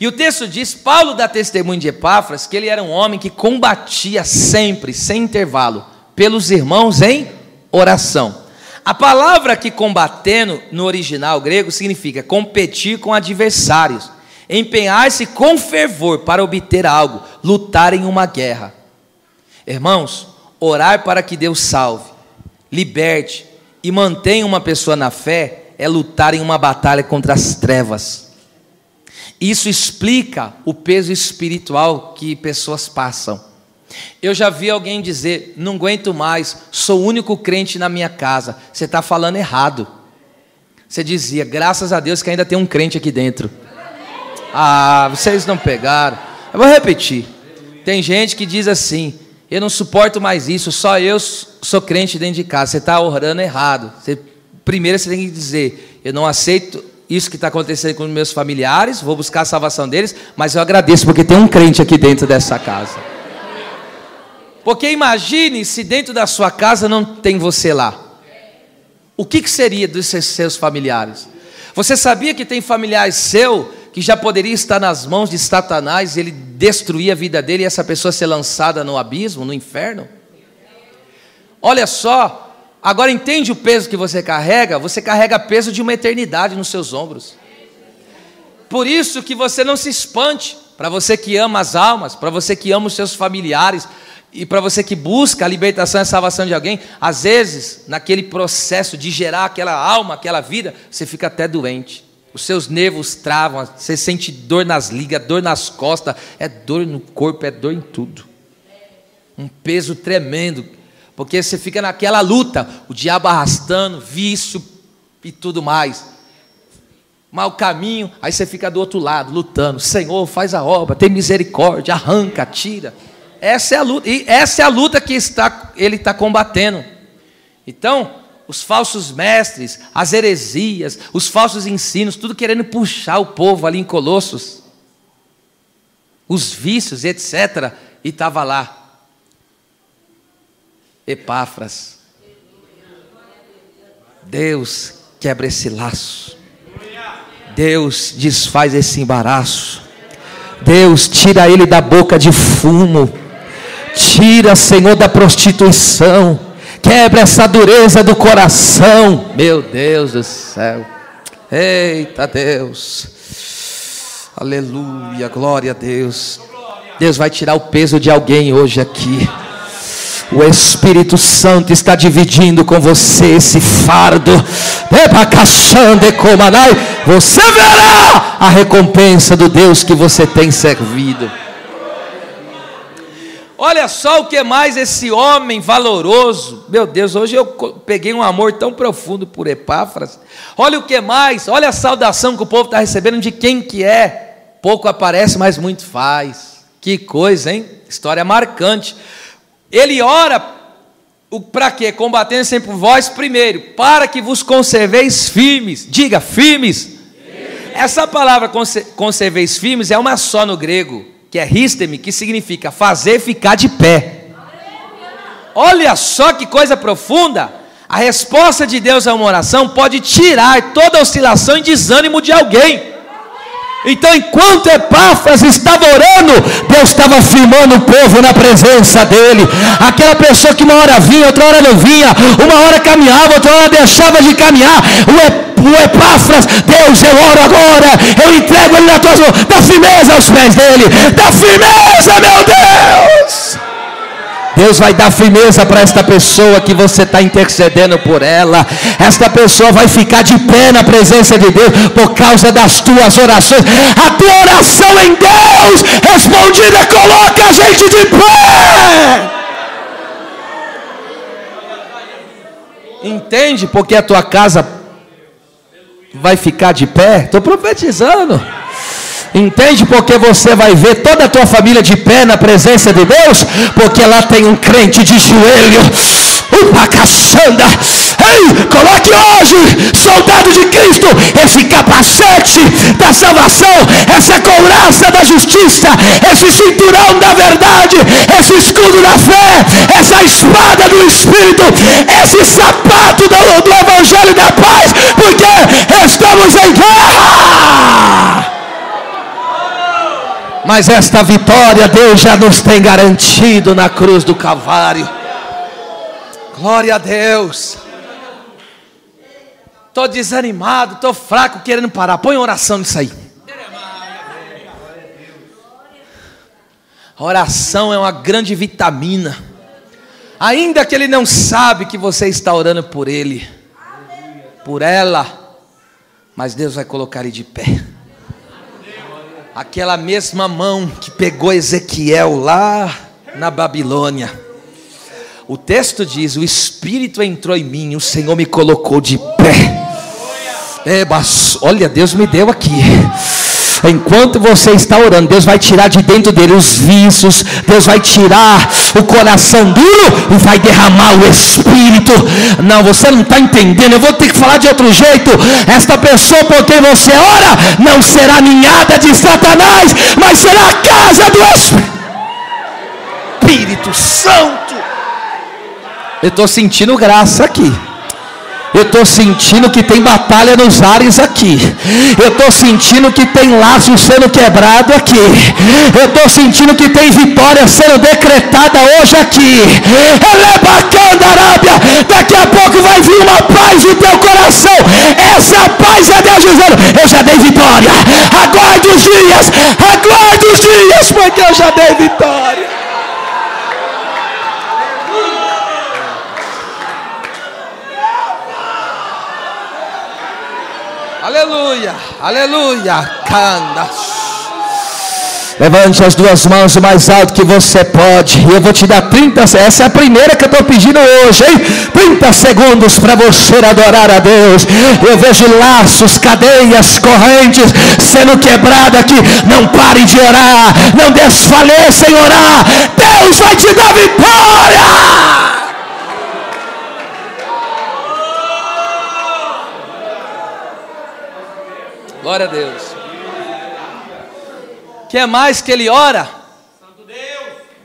E o texto diz, Paulo dá testemunho de Epáfras, que ele era um homem que combatia sempre, sem intervalo, pelos irmãos em oração. A palavra que combatendo no original grego significa competir com adversários, empenhar-se com fervor para obter algo, lutar em uma guerra. Irmãos, orar para que Deus salve, liberte e mantenha uma pessoa na fé é lutar em uma batalha contra as trevas. Isso explica o peso espiritual que pessoas passam. Eu já vi alguém dizer, não aguento mais, sou o único crente na minha casa. Você está falando errado. Você dizia, graças a Deus que ainda tem um crente aqui dentro. Vocês não pegaram. Eu vou repetir. Tem gente que diz assim, eu não suporto mais isso, só eu sou crente dentro de casa. Você está orando errado. Primeiro você tem que dizer, eu não aceito isso que está acontecendo com meus familiares, vou buscar a salvação deles, mas eu agradeço porque tem um crente aqui dentro dessa casa. Porque imagine se dentro da sua casa não tem você lá. O que seria dos seus familiares? Você sabia que tem familiares seu que já poderia estar nas mãos de Satanás e ele destruir a vida dele e essa pessoa ser lançada no abismo, no inferno? Olha só, agora entende o peso que você carrega? Você carrega peso de uma eternidade nos seus ombros. Por isso que você não se espante, para você que ama as almas, para você que ama os seus familiares. E para você que busca a libertação e a salvação de alguém, às vezes, naquele processo de gerar aquela alma, aquela vida, você fica até doente. Os seus nervos travam, você sente dor nas ligas, dor nas costas, é dor no corpo, é dor em tudo. Um peso tremendo, porque você fica naquela luta, o diabo arrastando, vício e tudo mais. Mau caminho, aí você fica do outro lado, lutando. Senhor, faz a obra, tem misericórdia, arranca, tira. Essa é a luta, e essa é a luta que ele está combatendo. Então, os falsos mestres, as heresias, os falsos ensinos, tudo querendo puxar o povo ali em Colossos, os vícios, etc. E estava lá Epáfras. Deus quebra esse laço, Deus desfaz esse embaraço, Deus tira ele da boca de fumo, tira, Senhor, da prostituição, quebra essa dureza do coração. Meu Deus do céu, eita Deus, aleluia, glória a Deus. Deus vai tirar o peso de alguém hoje aqui. O Espírito Santo está dividindo com você esse fardo. Você verá a recompensa do Deus que você tem servido. Olha só o que mais esse homem valoroso. Meu Deus, hoje eu peguei um amor tão profundo por Epáfras. Olha o que mais, olha a saudação que o povo está recebendo de quem que é. Pouco aparece, mas muito faz. Que coisa, hein? História marcante. Ele ora, para quê? Combatendo sempre por vós primeiro, para que vos conserveis firmes. Diga, firmes. Essa palavra conserveis firmes é uma só no grego, que é histemi, que significa fazer ficar de pé. Olha só que coisa profunda. A resposta de Deus a uma oração pode tirar toda oscilação e desânimo de alguém. Então, enquanto Epáfras estava orando, Deus estava firmando o povo na presença dele. Aquela pessoa que uma hora vinha, outra hora não vinha, uma hora caminhava, outra hora deixava de caminhar. O Epáfras, Deus, eu oro agora, eu entrego ele nas tuas mãos. Dá firmeza aos pés dele, dá firmeza, meu Deus. Deus vai dar firmeza para esta pessoa que você está intercedendo por ela. Esta pessoa vai ficar de pé na presença de Deus por causa das tuas orações. A tua oração em Deus respondida coloca a gente de pé. Entende porque a tua casa vai ficar de pé? Estou profetizando. Entende porque você vai ver toda a tua família de pé na presença de Deus? Porque lá tem um crente de joelho. Caçanda. Ei, coloque hoje, soldado de Cristo, esse capacete da salvação, essa couraça da justiça, esse cinturão da verdade, esse escudo da fé, essa espada do Espírito, esse sapato do Evangelho da paz, porque estamos em guerra. Mas esta vitória Deus já nos tem garantido na cruz do Calvário. Glória a Deus. Estou desanimado, estou fraco, querendo parar. Põe oração nisso aí. A oração é uma grande vitamina. Ainda que ele não sabe que você está orando por ele, por ela, mas Deus vai colocar ele de pé. Aquela mesma mão que pegou Ezequiel lá na Babilônia. O texto diz: o Espírito entrou em mim, o Senhor me colocou de pé. Olha, Deus me deu aqui. Enquanto você está orando, Deus vai tirar de dentro dele os vícios, Deus vai tirar o coração duro e vai derramar o Espírito. Não, você não está entendendo, eu vou ter que falar de outro jeito. Esta pessoa por quem você ora não será ninhada de Satanás, mas será a casa do Espírito Santo. Eu estou sentindo graça aqui. Eu estou sentindo que tem batalha nos ares aqui. Eu estou sentindo que tem laço sendo quebrado aqui. Eu estou sentindo que tem vitória sendo decretada hoje aqui. Ela é bacana, Arábia. Daqui a pouco vai vir uma paz no teu coração. Essa paz é Deus dizendo: eu já dei vitória. Aguarde os dias, porque eu já dei vitória. Aleluia, aleluia. Canda. Levante as duas mãos o mais alto que você pode. E eu vou te dar 30. Essa é a primeira que eu estou pedindo hoje, hein? 30 segundos para você adorar a Deus. Eu vejo laços, cadeias, correntes sendo quebradas aqui. Não pare de orar. Não desfaleça em orar. Deus vai te dar vitória. Glória a Deus. Que mais que ele ora?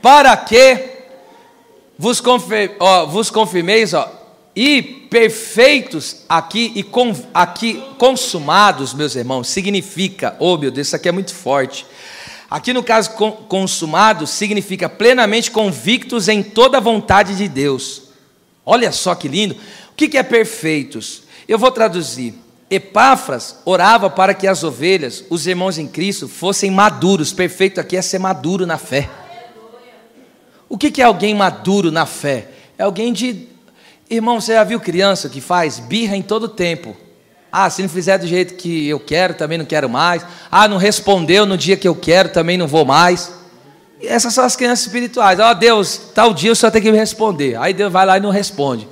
Para que vos confirmeis, e perfeitos aqui aqui consumados, meus irmãos, significa, oh meu Deus, isso aqui é muito forte. Aqui no caso consumados significa plenamente convictos em toda a vontade de Deus. Olha só que lindo. O que é perfeitos? Eu vou traduzir. Epáfras orava para que as ovelhas, os irmãos em Cristo, fossem maduros. Perfeito aqui é ser maduro na fé. O que é alguém maduro na fé? É alguém de... Irmão, você já viu criança que faz birra em todo tempo? Ah, se não fizer do jeito que eu quero, também não quero mais. Ah, não respondeu no dia que eu quero, também não vou mais. E essas são as crianças espirituais. Ó, Deus, tal dia eu só tenho que me responder. Aí Deus vai lá e não responde.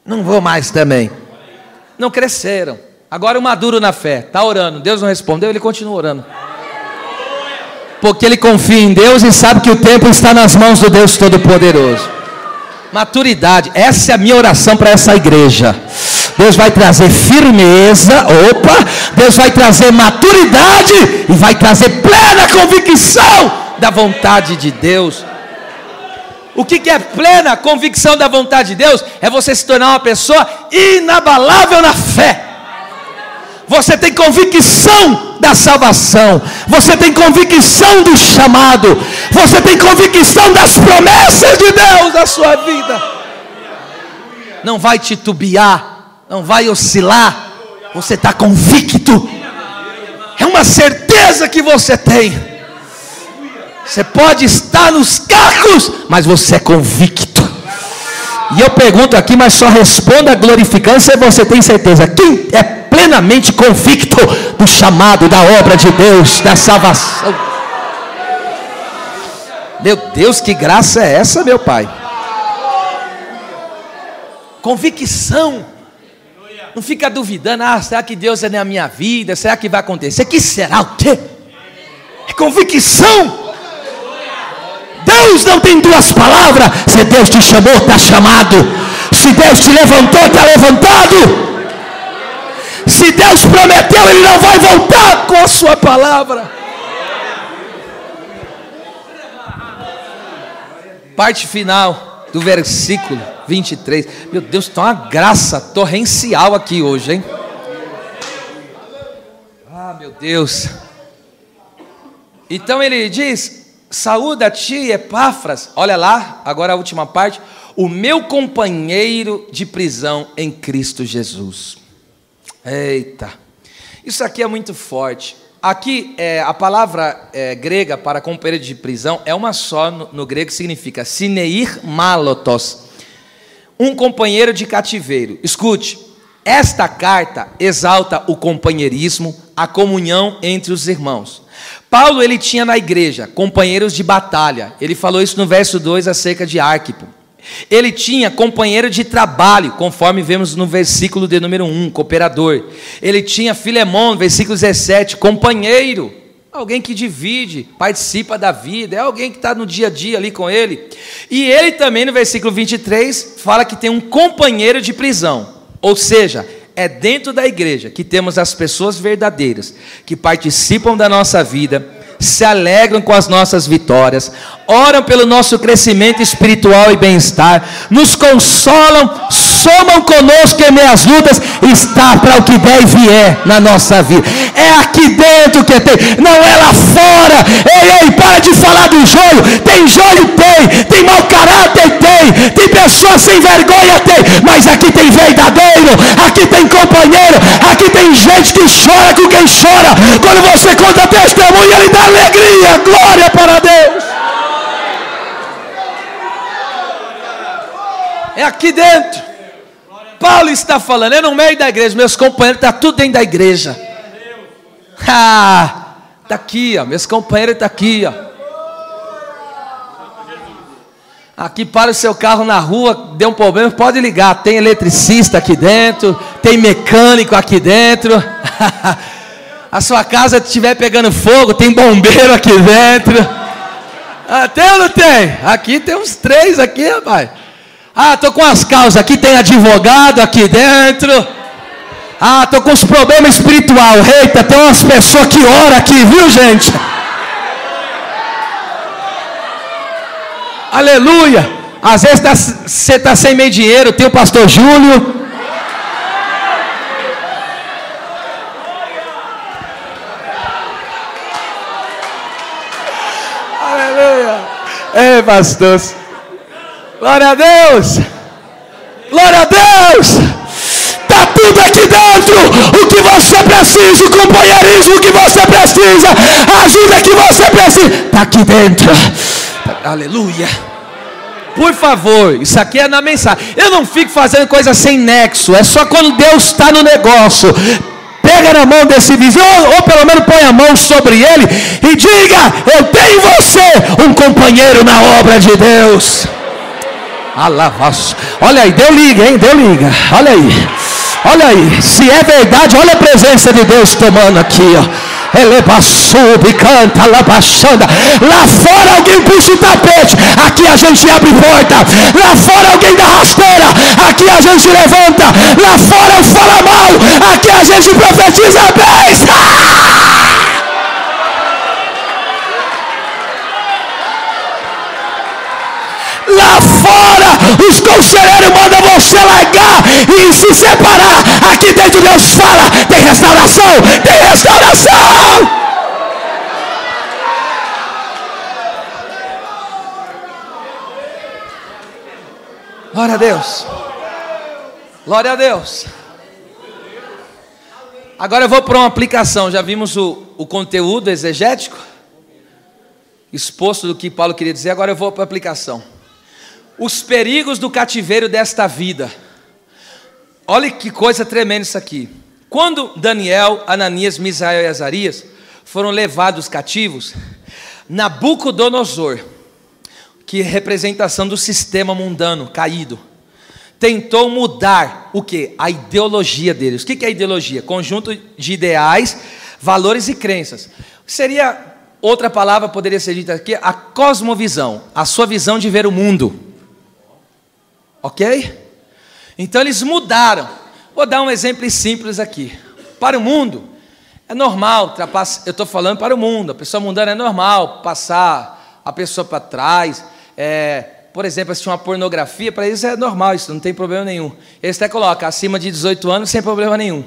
Não vou mais também. Não cresceram. Agora o maduro na fé, está orando, Deus não respondeu, ele continua orando. Porque ele confia em Deus e sabe que o tempo está nas mãos do Deus Todo-Poderoso. Maturidade, essa é a minha oração para essa igreja. Deus vai trazer firmeza, Deus vai trazer maturidade e vai trazer plena convicção da vontade de Deus. O que é plena convicção da vontade de Deus? É você se tornar uma pessoa inabalável na fé. Você tem convicção da salvação. Você tem convicção do chamado. Você tem convicção das promessas de Deus na sua vida. Não vai titubear, não vai oscilar. Você está convicto. É uma certeza que você tem. Você pode estar nos cacos, mas você é convicto. E eu pergunto aqui, mas só responda glorificando se você tem certeza. Quem é plenamente convicto do chamado, da obra de Deus, da salvação? Meu Deus, que graça é essa, meu Pai? Convicção. Não fica duvidando, será que Deus é na minha vida? Será que vai acontecer? Que será o quê? É convicção. Deus não tem duas palavras. Se Deus te chamou, está chamado. Se Deus te levantou, está levantado. Se Deus prometeu, Ele não vai voltar com a sua palavra. Parte final do versículo 23. Meu Deus, está uma graça torrencial aqui hoje, hein? Ah, meu Deus. Então ele diz: saúda a ti, Epáfras. Olha lá, agora a última parte. O meu companheiro de prisão em Cristo Jesus. Eita, isso aqui é muito forte. Aqui a palavra grega para companheiro de prisão é uma só no grego, que significa sineir malotos, um companheiro de cativeiro. Escute, esta carta exalta o companheirismo, a comunhão entre os irmãos. Paulo, ele tinha na igreja companheiros de batalha. Ele falou isso no verso 2 acerca de Arquipo. Ele tinha companheiro de trabalho, conforme vemos no versículo de número 1, cooperador. Ele tinha Filemão, versículo 17, companheiro, alguém que divide, participa da vida, é alguém que está no dia a dia ali com ele. E ele também, no versículo 23, fala que tem um companheiro de prisão, ou seja, é dentro da igreja que temos as pessoas verdadeiras, que participam da nossa vida, se alegram com as nossas vitórias, oram pelo nosso crescimento espiritual e bem-estar, nos consolam, somam conosco em meias lutas, está para o que der e vier na nossa vida. É aqui dentro que tem, não é lá fora. Ei, para de falar do joio. Tem joio? Tem mau caráter? Tem pessoas sem vergonha? Mas aqui tem verdadeiro, aqui tem companheiro, aqui tem gente que chora com quem chora. Quando você conta testemunho, ele dá alegria, glória para Deus. É aqui dentro. Paulo está falando, é no meio da igreja, meus companheiros estão tudo dentro da igreja. Está aqui, ó, meus companheiros estão aqui, ó. Aqui para o seu carro na rua, deu um problema, pode ligar, tem eletricista aqui dentro, tem mecânico aqui dentro. A sua casa estiver pegando fogo, tem bombeiro aqui dentro. Tem ou não tem? Aqui tem uns 3 aqui, rapaz. Tô com as causas aqui, tem advogado aqui dentro. Tô com os problemas espirituais. Eita, tem umas pessoas que oram aqui, viu, gente? Aleluia. Às vezes você está sem meio dinheiro, tem o pastor Júlio. Ei, pastor, glória a Deus, glória a Deus, está tudo aqui dentro, o que você precisa, o companheirismo que você precisa, a ajuda que você precisa, está aqui dentro, aleluia. Por favor, isso aqui é na mensagem, eu não fico fazendo coisa sem nexo, é só quando Deus está no negócio. Pega na mão desse vizinho, ou pelo menos põe a mão sobre ele e diga: eu tenho em você um companheiro na obra de Deus. Alavaço. Olha aí, deu liga, hein? Deu liga. Olha aí. Olha aí. Se é verdade, olha a presença de Deus tomando aqui, ó. Eleva, sube, canta, labaxanda. Lá fora alguém puxa o tapete, aqui a gente abre porta. Lá fora alguém dá rasteira, aqui a gente levanta. Lá fora fala mal, aqui a gente profetiza bem. Lá fora os conselheiros mandam você largar e se separar. Aqui dentro Deus fala: tem restauração, tem restauração. Glória a Deus, glória a Deus. Agora eu vou para uma aplicação. Já vimos o conteúdo exegético exposto do que Paulo queria dizer. Agora eu vou para a aplicação. Os perigos do cativeiro desta vida. Olha que coisa tremenda isso aqui. Quando Daniel, Ananias, Misael e Azarias foram levados cativos, Nabucodonosor, que é representação do sistema mundano caído, tentou mudar o que? A ideologia deles. O que é ideologia? Conjunto de ideais, valores e crenças. Seria, outra palavra poderia ser dita aqui, a cosmovisão, a sua visão de ver o mundo. Ok? Então eles mudaram. Vou dar um exemplo simples aqui. Para o mundo, é normal, eu estou falando para o mundo, a pessoa mundana é normal passar a pessoa para trás. Por exemplo, assistir uma pornografia, para eles é normal, isso não tem problema nenhum. Eles até colocam acima de 18 anos sem problema nenhum.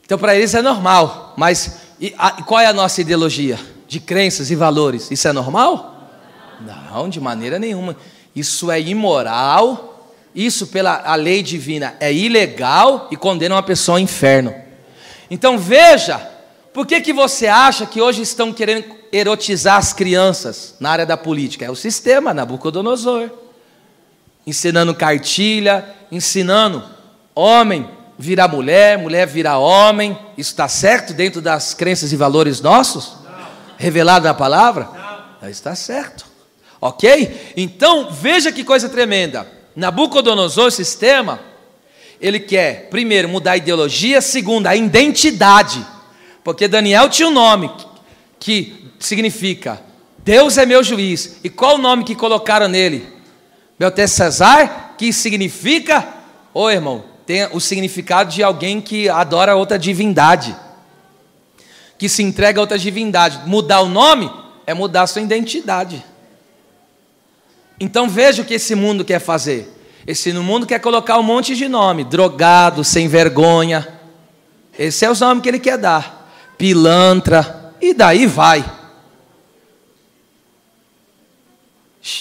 Então para eles é normal. Mas qual é a nossa ideologia? De crenças e valores. Isso é normal? Não, de maneira nenhuma. Isso é imoral, isso pela a lei divina é ilegal e condena uma pessoa ao inferno. Então veja, por que você acha que hoje estão querendo erotizar as crianças na área da política? É o sistema Nabucodonosor, ensinando cartilha, ensinando homem virar mulher, mulher virar homem. Isso está certo dentro das crenças e valores nossos? Não. Revelado na palavra? Não. Está certo. Ok? Então, veja que coisa tremenda. Nabucodonosor, o sistema, ele quer, primeiro, mudar a ideologia. Segundo, a identidade. Porque Daniel tinha um nome que significa Deus é meu juiz. E qual o nome que colocaram nele? Beltesazar, que significa, irmão, tem o significado de alguém que adora outra divindade, que se entrega a outra divindade. Mudar o nome é mudar a sua identidade. Então veja o que esse mundo quer fazer. Esse mundo quer colocar um monte de nome: drogado, sem vergonha. Esse é os nomes que ele quer dar. Pilantra, e daí vai.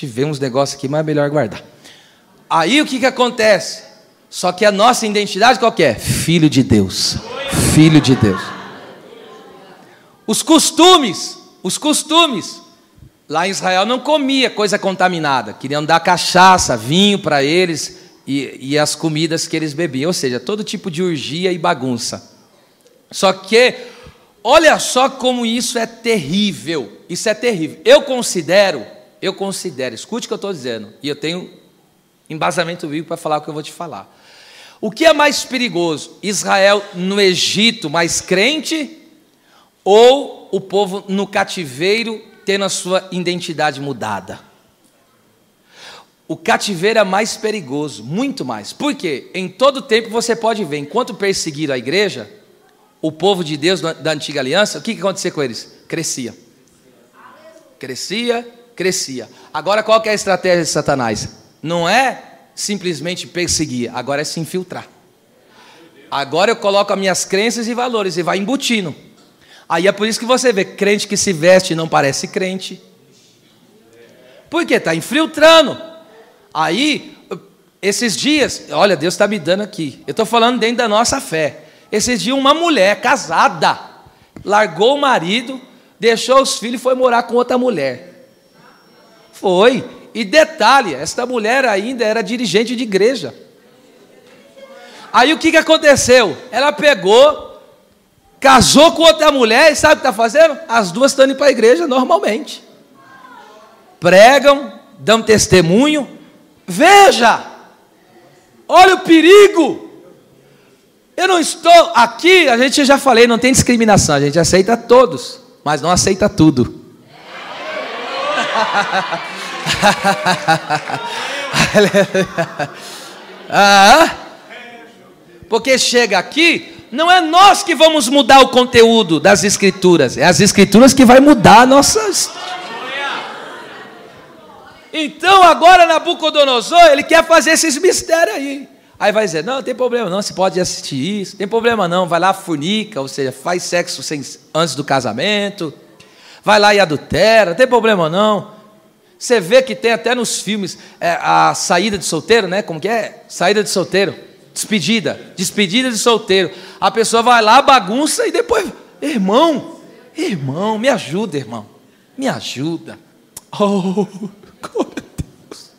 Vê uns negócios aqui, mas é melhor guardar. Aí o que acontece? Só que a nossa identidade qual que é? Filho de Deus. Filho de Deus. Os costumes. Lá em Israel não comia coisa contaminada. Queriam dar cachaça, vinho para eles. e as comidas que eles bebiam, ou seja, todo tipo de orgia e bagunça. Só que, olha só como isso é terrível, isso é terrível. Eu considero, escute o que eu estou dizendo, e eu tenho embasamento bíblico para falar o que eu vou te falar. O que é mais perigoso, Israel no Egito mais crente, ou o povo no cativeiro tendo a sua identidade mudada? O cativeiro é mais perigoso, muito mais. Por quê? Em todo tempo você pode ver, enquanto perseguiram a igreja, o povo de Deus da antiga aliança, o que acontecia com eles? Crescia. Crescia, crescia. Agora qual que é a estratégia de Satanás? Não é simplesmente perseguir, agora é se infiltrar. Agora eu coloco as minhas crenças e valores e vai embutindo. Aí é por isso que você vê crente que se veste e não parece crente. Por quê? Está infiltrando. Aí, esses dias, olha, Deus está me dando aqui, eu estou falando dentro da nossa fé. Esses dias uma mulher casada, largou o marido, deixou os filhos e foi morar com outra mulher. Foi. E detalhe, esta mulher ainda era dirigente de igreja. Aí o que aconteceu? Ela pegou, casou com outra mulher e sabe o que está fazendo? As duas estão indo para a igreja normalmente. Pregam, dão testemunho. Veja, olha o perigo. Eu não estou aqui, a gente já falei, não tem discriminação, a gente aceita todos, mas não aceita tudo. Porque chega aqui, não é nós que vamos mudar o conteúdo das escrituras, é as escrituras que vai mudar nossas. Então agora Nabucodonosor, ele quer fazer esses mistérios aí. Aí vai dizer, não tem problema não, você pode assistir isso, tem problema não, vai lá fornica, ou seja, faz sexo antes do casamento, vai lá e adultera, não tem problema não. Você vê que tem até nos filmes a saída de solteiro, né? Como que é? Saída de solteiro, despedida de solteiro. A pessoa vai lá, bagunça e depois, irmão, me ajuda, irmão, me ajuda. Oh, glória a Deus.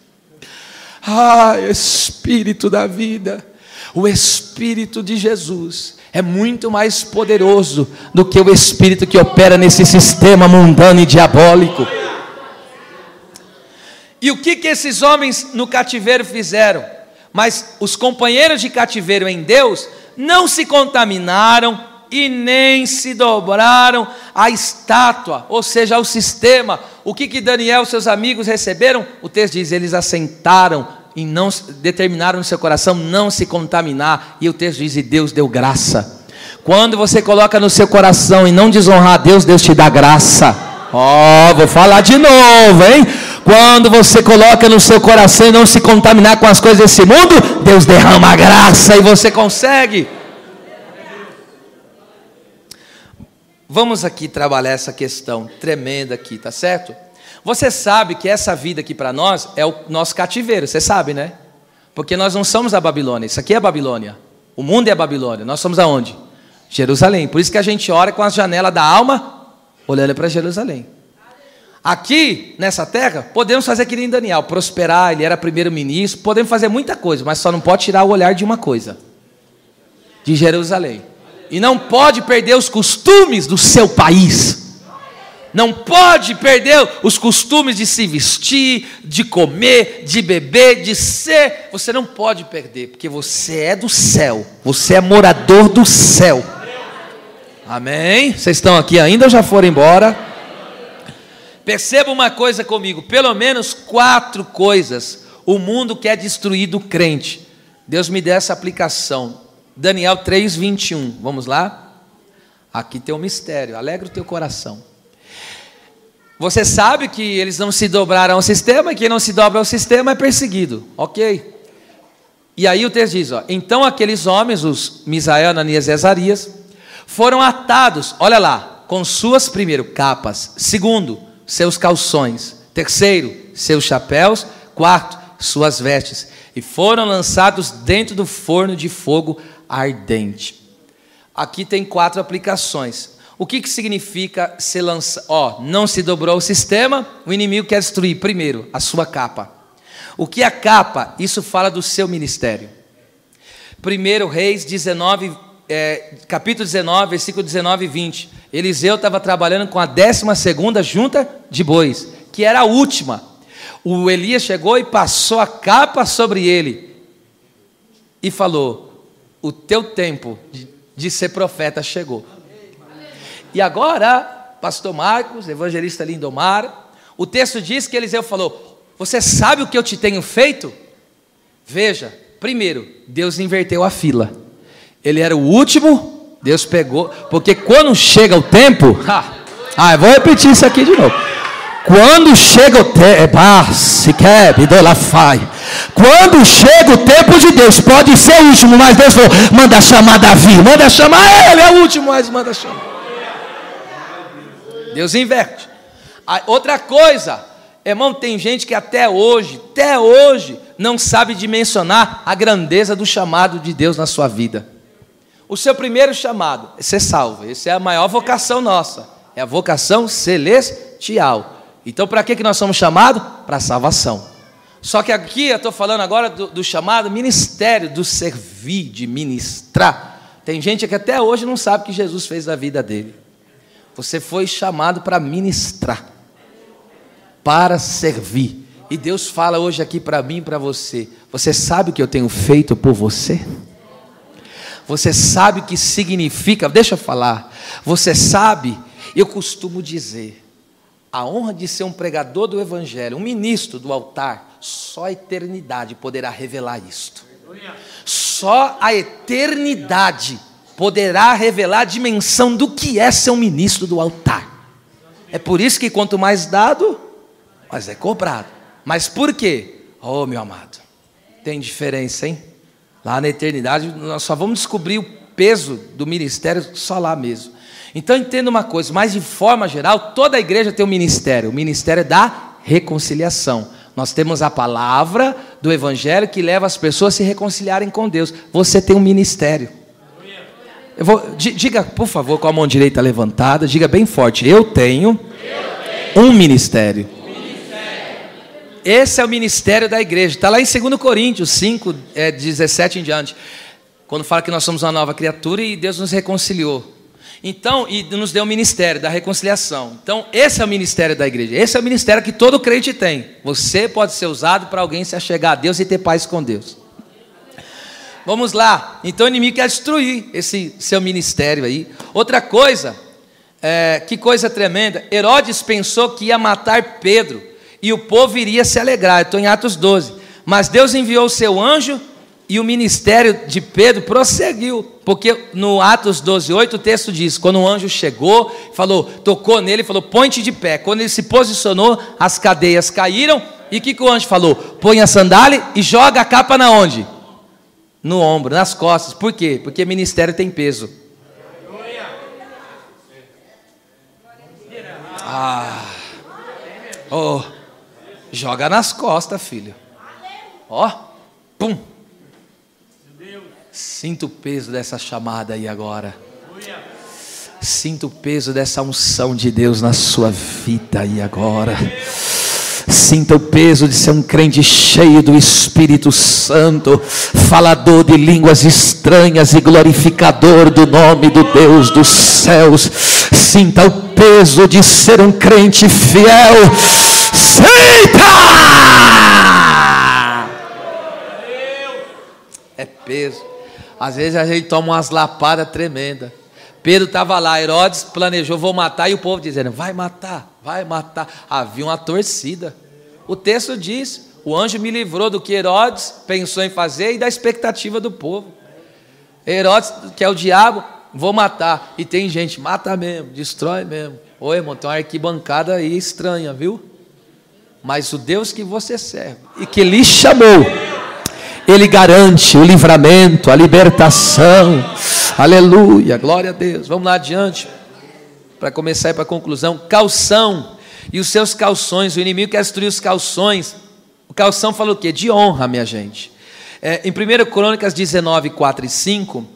Ah, Espírito da vida, o Espírito de Jesus é muito mais poderoso do que o Espírito que opera nesse sistema mundano e diabólico. E o que esses homens no cativeiro fizeram? Mas os companheiros de cativeiro em Deus não se contaminaram e nem se dobraram à estátua, ou seja, ao sistema. O que Daniel e seus amigos receberam? O texto diz, eles assentaram e não determinaram no seu coração não se contaminar. E o texto diz, e Deus deu graça. Quando você coloca no seu coração e não desonrar a Deus, Deus te dá graça. Vou falar de novo, hein? Quando você coloca no seu coração e não se contaminar com as coisas desse mundo, Deus derrama a graça e você consegue. Vamos aqui trabalhar essa questão tremenda aqui, tá certo? Você sabe que essa vida aqui para nós é o nosso cativeiro, você sabe, né? Porque nós não somos a Babilônia, isso aqui é a Babilônia. O mundo é a Babilônia, nós somos aonde? Jerusalém. Por isso que a gente ora com as janelas da alma, olhando para Jerusalém. Aqui, nessa terra, podemos fazer que nem Daniel, prosperar, ele era primeiro-ministro, podemos fazer muita coisa, mas só não pode tirar o olhar de uma coisa, de Jerusalém. E não pode perder os costumes do seu país. Não pode perder os costumes de se vestir, de comer, de beber, de ser. Você não pode perder, porque você é do céu, você é morador do céu. Amém? Vocês estão aqui ainda ou já foram embora? Perceba uma coisa comigo, pelo menos 4 coisas o mundo quer destruir do crente. Deus me deu essa aplicação. Daniel 3:21, vamos lá? Aqui tem um mistério, alegra o teu coração. Você sabe que eles não se dobraram ao sistema, e quem não se dobra ao sistema é perseguido, ok? E aí o texto diz, então aqueles homens, os Misael, Ananias e Azarias, foram atados, olha lá, com suas, primeiro, capas, segundo, seus calções, terceiro, seus chapéus, quarto, suas vestes, e foram lançados dentro do forno de fogo ardente. Aqui tem 4 aplicações. O que significa ser lançado? Não se dobrou o sistema, o inimigo quer destruir, primeiro, a sua capa. O que é a capa? Isso fala do seu ministério. 1 Reis 19, capítulo 19, versículo 19 e 20. Eliseu estava trabalhando com a 12ª junta de bois, que era a última. O Elias chegou e passou a capa sobre ele e falou: o teu tempo de ser profeta chegou. E agora, pastor Marcos, evangelista Lindomar, o texto diz que Eliseu falou: você sabe o que eu te tenho feito? Veja, primeiro, Deus inverteu a fila. Ele era o último, Deus pegou, porque quando chega o tempo, eu vou repetir isso aqui de novo. Quando chega o tempo, quando chega o tempo de Deus, pode ser o último, mas Deus falou: manda chamar Davi, manda chamar ele, é o último, mas manda chamar. Deus inverte. Outra coisa, irmão, tem gente que até hoje, não sabe dimensionar a grandeza do chamado de Deus na sua vida. O seu primeiro chamado é ser salvo. Essa é a maior vocação nossa, é a vocação celestial. Então, para que nós somos chamados? Para a salvação. Só que aqui eu estou falando agora do chamado ministério, do servir, de ministrar. Tem gente que até hoje não sabe o que Jesus fez da vida dele. Você foi chamado para ministrar, para servir. E Deus fala hoje aqui para mim e para você: você sabe o que eu tenho feito por você? Você sabe o que significa? Deixa eu falar. Você sabe, eu costumo dizer, a honra de ser um pregador do Evangelho, um ministro do altar, só a eternidade poderá revelar isto. Só a eternidade poderá revelar a dimensão do que é ser um ministro do altar. É por isso que quanto mais dado, mais é cobrado. Mas por quê? Oh, meu amado, tem diferença, hein? Lá na eternidade, nós só vamos descobrir o peso do ministério só lá mesmo. Então entenda uma coisa, mas de forma geral, toda a igreja tem um ministério. O ministério da reconciliação. Nós temos a palavra do Evangelho que leva as pessoas a se reconciliarem com Deus. Você tem um ministério. Diga, por favor, com a mão direita levantada, diga bem forte: eu tenho um ministério. Esse é o ministério da igreja. Está lá em 2 Coríntios 5, 17 em diante. Quando fala que nós somos uma nova criatura e Deus nos reconciliou. Então, e nos deu o ministério da reconciliação. Então, esse é o ministério da igreja. Esse é o ministério que todo crente tem. Você pode ser usado para alguém se achegar a Deus e ter paz com Deus. Vamos lá. Então, o inimigo quer destruir esse seu ministério aí. Outra coisa, que coisa tremenda. Herodes pensou que ia matar Pedro e o povo iria se alegrar. Estou em Atos 12. Mas Deus enviou o seu anjo e o ministério de Pedro prosseguiu, porque no Atos 12:8 o texto diz: quando o anjo chegou, falou, tocou nele, falou: põe-te de pé. Quando ele se posicionou, as cadeias caíram. E o que o anjo falou? Põe a sandália e joga a capa na onde? No ombro, nas costas. Por quê? Porque ministério tem peso. Joga nas costas, filho. Pum. Sinta o peso dessa chamada aí agora. Sinta o peso dessa unção de Deus na sua vida aí agora. Sinta o peso de ser um crente cheio do Espírito Santo, falador de línguas estranhas e glorificador do nome do Deus dos céus. Sinta o peso de ser um crente fiel. Sinta! É peso. Às vezes a gente toma umas lapadas tremendas. Pedro estava lá, Herodes planejou, vou matar, e o povo dizendo, vai matar, vai matar. Havia uma torcida. O texto diz, o anjo me livrou do que Herodes pensou em fazer e da expectativa do povo. Herodes, que é o diabo, vou matar. E tem gente, mata mesmo, destrói mesmo. Ô irmão, tem uma arquibancada aí estranha, viu? Mas o Deus que você serve e que lhe chamou, Ele garante o livramento, a libertação. Aleluia, glória a Deus. Vamos lá adiante, para começar e para a conclusão. Calção e os seus calções. O inimigo quer destruir os calções. O calção fala o quê? De honra, minha gente. Em 1 Crônicas 19, 4 e 5,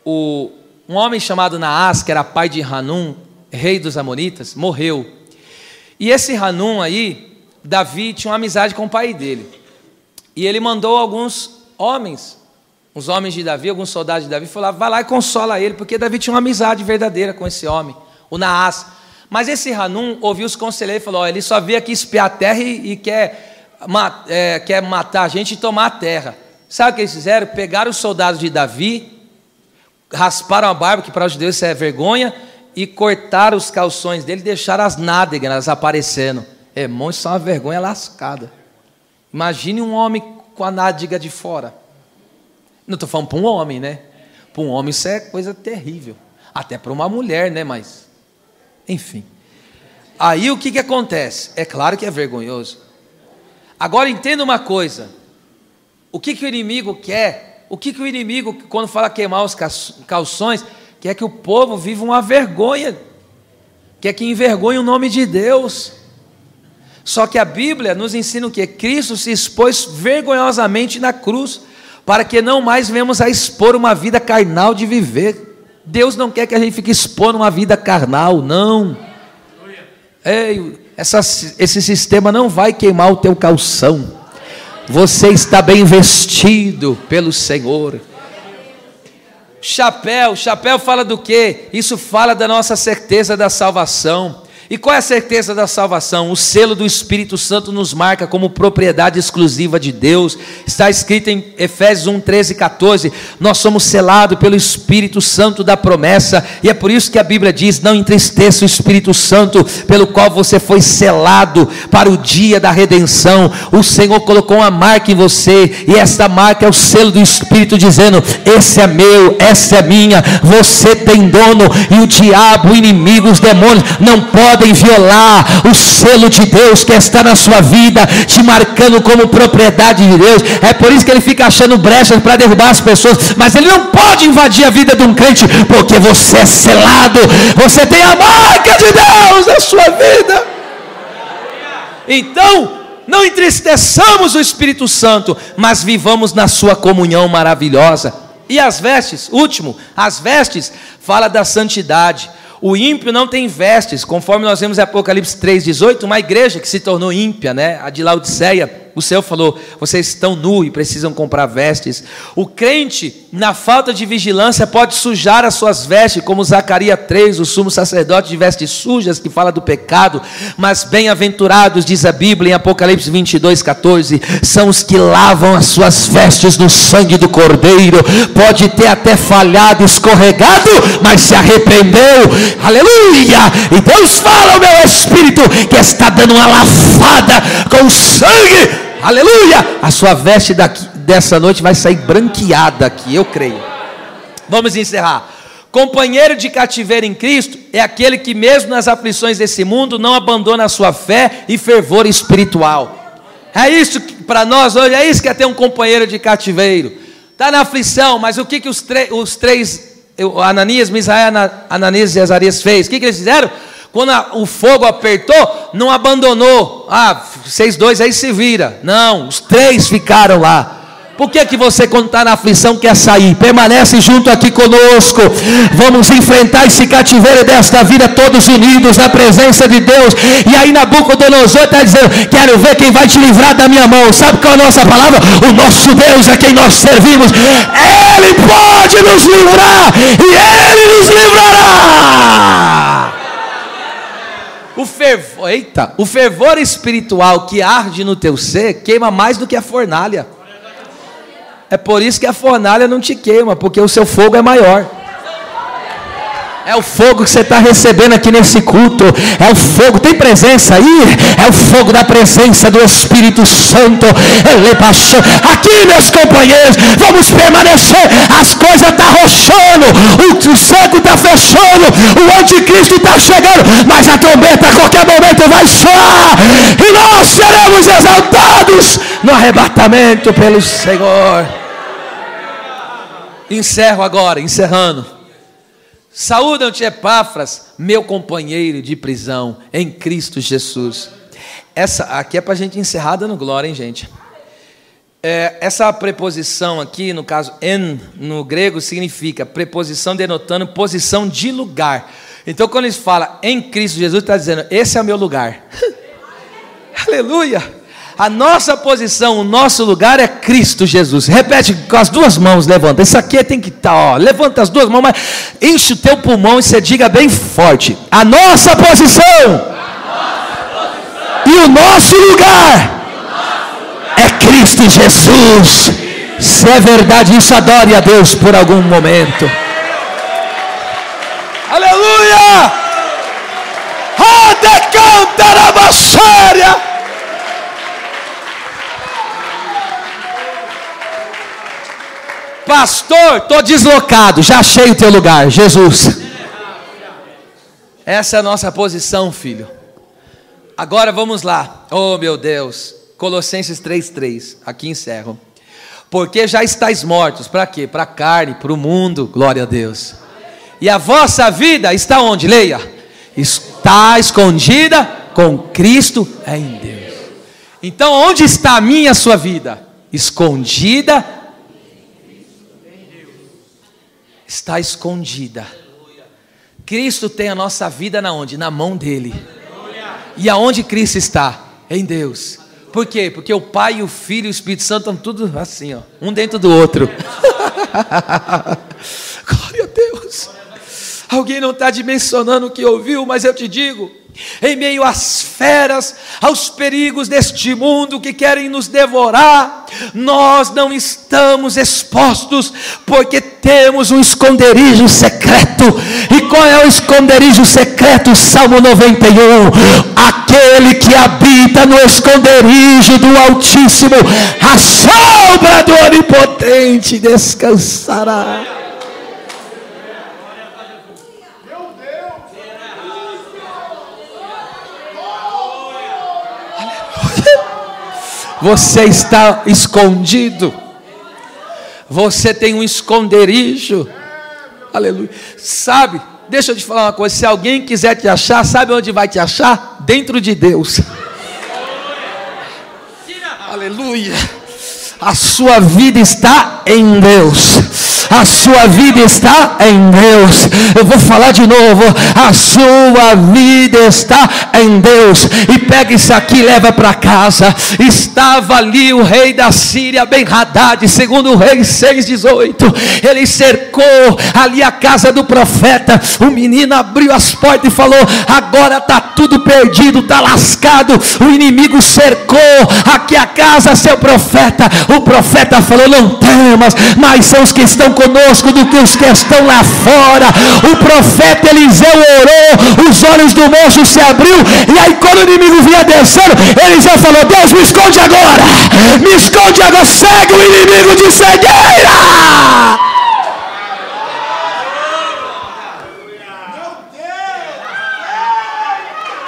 um homem chamado Naás, que era pai de Hanum, rei dos Amonitas, morreu. E esse Hanum aí, Davi tinha uma amizade com o pai dele. E ele mandou alguns homens, uns homens de Davi, alguns soldados de Davi, falaram: vai lá e consola ele, porque Davi tinha uma amizade verdadeira com esse homem, o Naás. Mas esse Hanum ouviu os conselheiros e falou: ele só veio aqui espiar a terra e quer matar a gente e tomar a terra. Sabe o que eles fizeram? Pegaram os soldados de Davi, rasparam a barba, que para os judeus isso é vergonha, e cortaram os calções dele e deixaram as nádegas aparecendo. Irmão, isso é uma vergonha lascada. Imagine um homem com a nádega de fora. Não estou falando para um homem, né? Para um homem isso é coisa terrível. Até para uma mulher, né? Mas, enfim. Aí o que acontece? É claro que é vergonhoso. Agora entenda uma coisa. O que o inimigo quer? O que o inimigo, quando fala queimar os calções, quer que o povo viva uma vergonha. Quer que envergonhe o nome de Deus. Só que a Bíblia nos ensina o que? Cristo se expôs vergonhosamente na cruz, para que não mais venhamos a expor uma vida carnal de viver. Deus não quer que a gente fique expondo uma vida carnal, não. Ei, esse sistema não vai queimar o teu calção. Você está bem vestido pelo Senhor. Chapéu fala do quê? Isso fala da nossa certeza da salvação. E qual é a certeza da salvação? O selo do Espírito Santo nos marca como propriedade exclusiva de Deus. Está escrito em Efésios 1, 13 e 14. Nós somos selados pelo Espírito Santo da promessa. E é por isso que a Bíblia diz: não entristeça o Espírito Santo, pelo qual você foi selado para o dia da redenção. O Senhor colocou uma marca em você, e esta marca é o selo do Espírito, dizendo: esse é meu, essa é minha. Você tem dono, e o diabo, o inimigo, os demônios não podem violar o selo de Deus que está na sua vida, te marcando como propriedade de Deus. É por isso que ele fica achando brechas para derrubar as pessoas, mas ele não pode invadir a vida de um crente, porque você é selado, você tem a marca de Deus na sua vida. Então, não entristeçamos o Espírito Santo, mas vivamos na sua comunhão maravilhosa. E as vestes, último, as vestes fala da santidade. O ímpio não tem vestes, conforme nós vemos em Apocalipse 3,18, uma igreja que se tornou ímpia, né? A de Laodiceia. O Senhor falou: vocês estão nus e precisam comprar vestes. O crente, na falta de vigilância, pode sujar as suas vestes, como Zacarias 3, o sumo sacerdote de vestes sujas, que fala do pecado. Mas bem-aventurados, diz a Bíblia em Apocalipse 22,14, são os que lavam as suas vestes no sangue do Cordeiro. Pode ter até falhado, escorregado, mas se arrependeu. Aleluia! E Deus fala ao meu espírito que está dando uma lavada com sangue. Aleluia! A sua veste dessa noite vai sair branqueada aqui, eu creio. Vamos encerrar. Companheiro de cativeiro em Cristo é aquele que mesmo nas aflições desse mundo não abandona a sua fé e fervor espiritual. É isso para nós hoje, é isso que é ter um companheiro de cativeiro. Está na aflição, mas o que os três, Ananias, Misael, Ananias e Azarias fez? O que eles fizeram? Quando o fogo apertou, não abandonou. Vocês dois aí se vira. Não, os três ficaram lá. Por que você, quando está na aflição, quer sair? Permanece junto aqui conosco. Vamos enfrentar esse cativeiro desta vida todos unidos na presença de Deus. E aí Nabucodonosor está dizendo: quero ver quem vai te livrar da minha mão. Sabe qual é a nossa palavra? O nosso Deus é quem nós servimos. Ele pode nos livrar, e Ele nos livrará. O fervor espiritual que arde no teu ser queima mais do que a fornalha. É por isso que a fornalha não te queima, porque o seu fogo é maior. É o fogo que você está recebendo aqui nesse culto. É o fogo, tem presença aí? É o fogo da presença do Espírito Santo. Aqui, meus companheiros, vamos permanecer. As coisas estão rochando, o céu está fechando, o anticristo está chegando, mas a trombeta a qualquer momento vai soar, e nós seremos exaltados no arrebatamento pelo Senhor. Encerro agora, encerrando. Saúdam-te, Epáfras, meu companheiro de prisão em Cristo Jesus. Essa aqui é para a gente encerrar dando glória, hein, gente? Essa preposição aqui, no caso en, no grego, significa preposição denotando posição de lugar. Então, quando eles falam em Cristo Jesus, está dizendo: esse é o meu lugar. Aleluia. A nossa posição, o nosso lugar é Cristo Jesus. Repete com as duas mãos, levanta. Isso aqui tem que estar, ó. Levanta as duas mãos, mas enche o teu pulmão e você diga bem forte: a nossa posição, e o nosso lugar é Cristo Jesus. Se é verdade isso, adore a Deus por algum momento. Aleluia! Adecantarabassária. Pastor, estou deslocado, já achei o teu lugar, Jesus. Essa é a nossa posição, filho. Agora vamos lá. Oh meu Deus, Colossenses 3:3, aqui encerro. Porque já estáis mortos, para quê? Para a carne, para o mundo, glória a Deus. E a vossa vida está onde? Leia. Está escondida com Cristo em Deus. Então onde está a minha e a sua vida? Escondida. Está escondida. Cristo tem a nossa vida na onde? Na mão dele. E aonde Cristo está? Em Deus. Por quê? Porque o Pai, o Filho e o Espírito Santo estão tudo assim, ó, um dentro do outro. Glória a Deus. Alguém não está dimensionando o que ouviu, mas eu te digo, em meio às feras, aos perigos deste mundo que querem nos devorar, nós não estamos expostos, porque temos um esconderijo secreto. E qual é o esconderijo secreto? Salmo 91: aquele que habita no esconderijo do Altíssimo, a sombra do Onipotente descansará. Você está escondido. Você tem um esconderijo. Aleluia. Sabe, deixa eu te falar uma coisa. Se alguém quiser te achar, sabe onde vai te achar? Dentro de Deus. Aleluia. A sua vida está em Deus. A sua vida está em Deus. Eu vou falar de novo. A sua vida está em Deus. E pega isso aqui e leva para casa. Estava ali o rei da Síria, Ben-Hadad, segundo o rei 6:18. Ele cercou ali a casa do profeta. O menino abriu as portas e falou: agora está tudo perdido, está lascado. O inimigo cercou aqui a casa, seu profeta. O profeta falou: não temas, mas são os que estão conosco do que os que estão lá fora. O profeta Eliseu orou, os olhos do moço se abriu, e aí quando o inimigo vinha descendo, Eliseu falou: Deus, me esconde agora, me esconde agora, segue o inimigo de cegueira.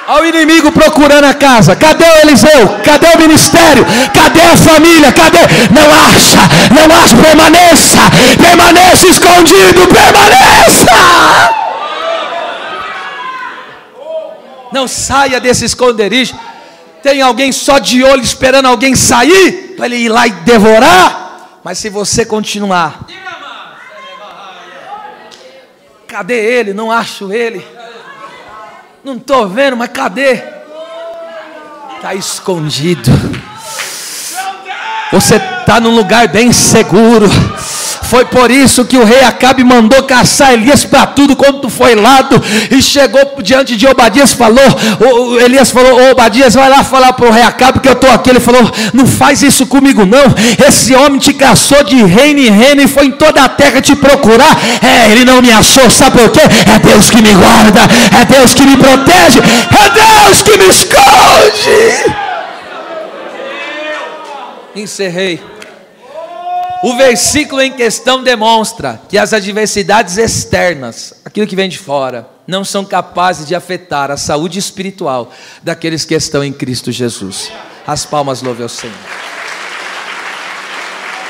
Olha o inimigo procurando a casa. Cadê o Eliseu? Cadê o ministério? Cadê a família? Cadê? Não acha, não acha. Permaneça, permaneça escondido, permaneça. Não saia desse esconderijo. Tem alguém só de olho esperando alguém sair para ele ir lá e devorar. Mas se você continuar, cadê ele? Não acho ele. Não estou vendo, mas cadê? Está escondido. Você está num lugar bem seguro. Foi por isso que o rei Acabe mandou caçar Elias para tudo quanto foi lado. E chegou diante de Obadias e falou: Elias falou: Obadias, vai lá falar para o rei Acabe que eu estou aqui. Ele falou: não faz isso comigo não. Esse homem te caçou de reino em reino e foi em toda a terra te procurar. Ele não me achou, sabe por quê? É Deus que me guarda, é Deus que me protege, é Deus que me esconde. Encerrei. O versículo em questão demonstra que as adversidades externas, aquilo que vem de fora, não são capazes de afetar a saúde espiritual daqueles que estão em Cristo Jesus. As palmas louvem ao Senhor.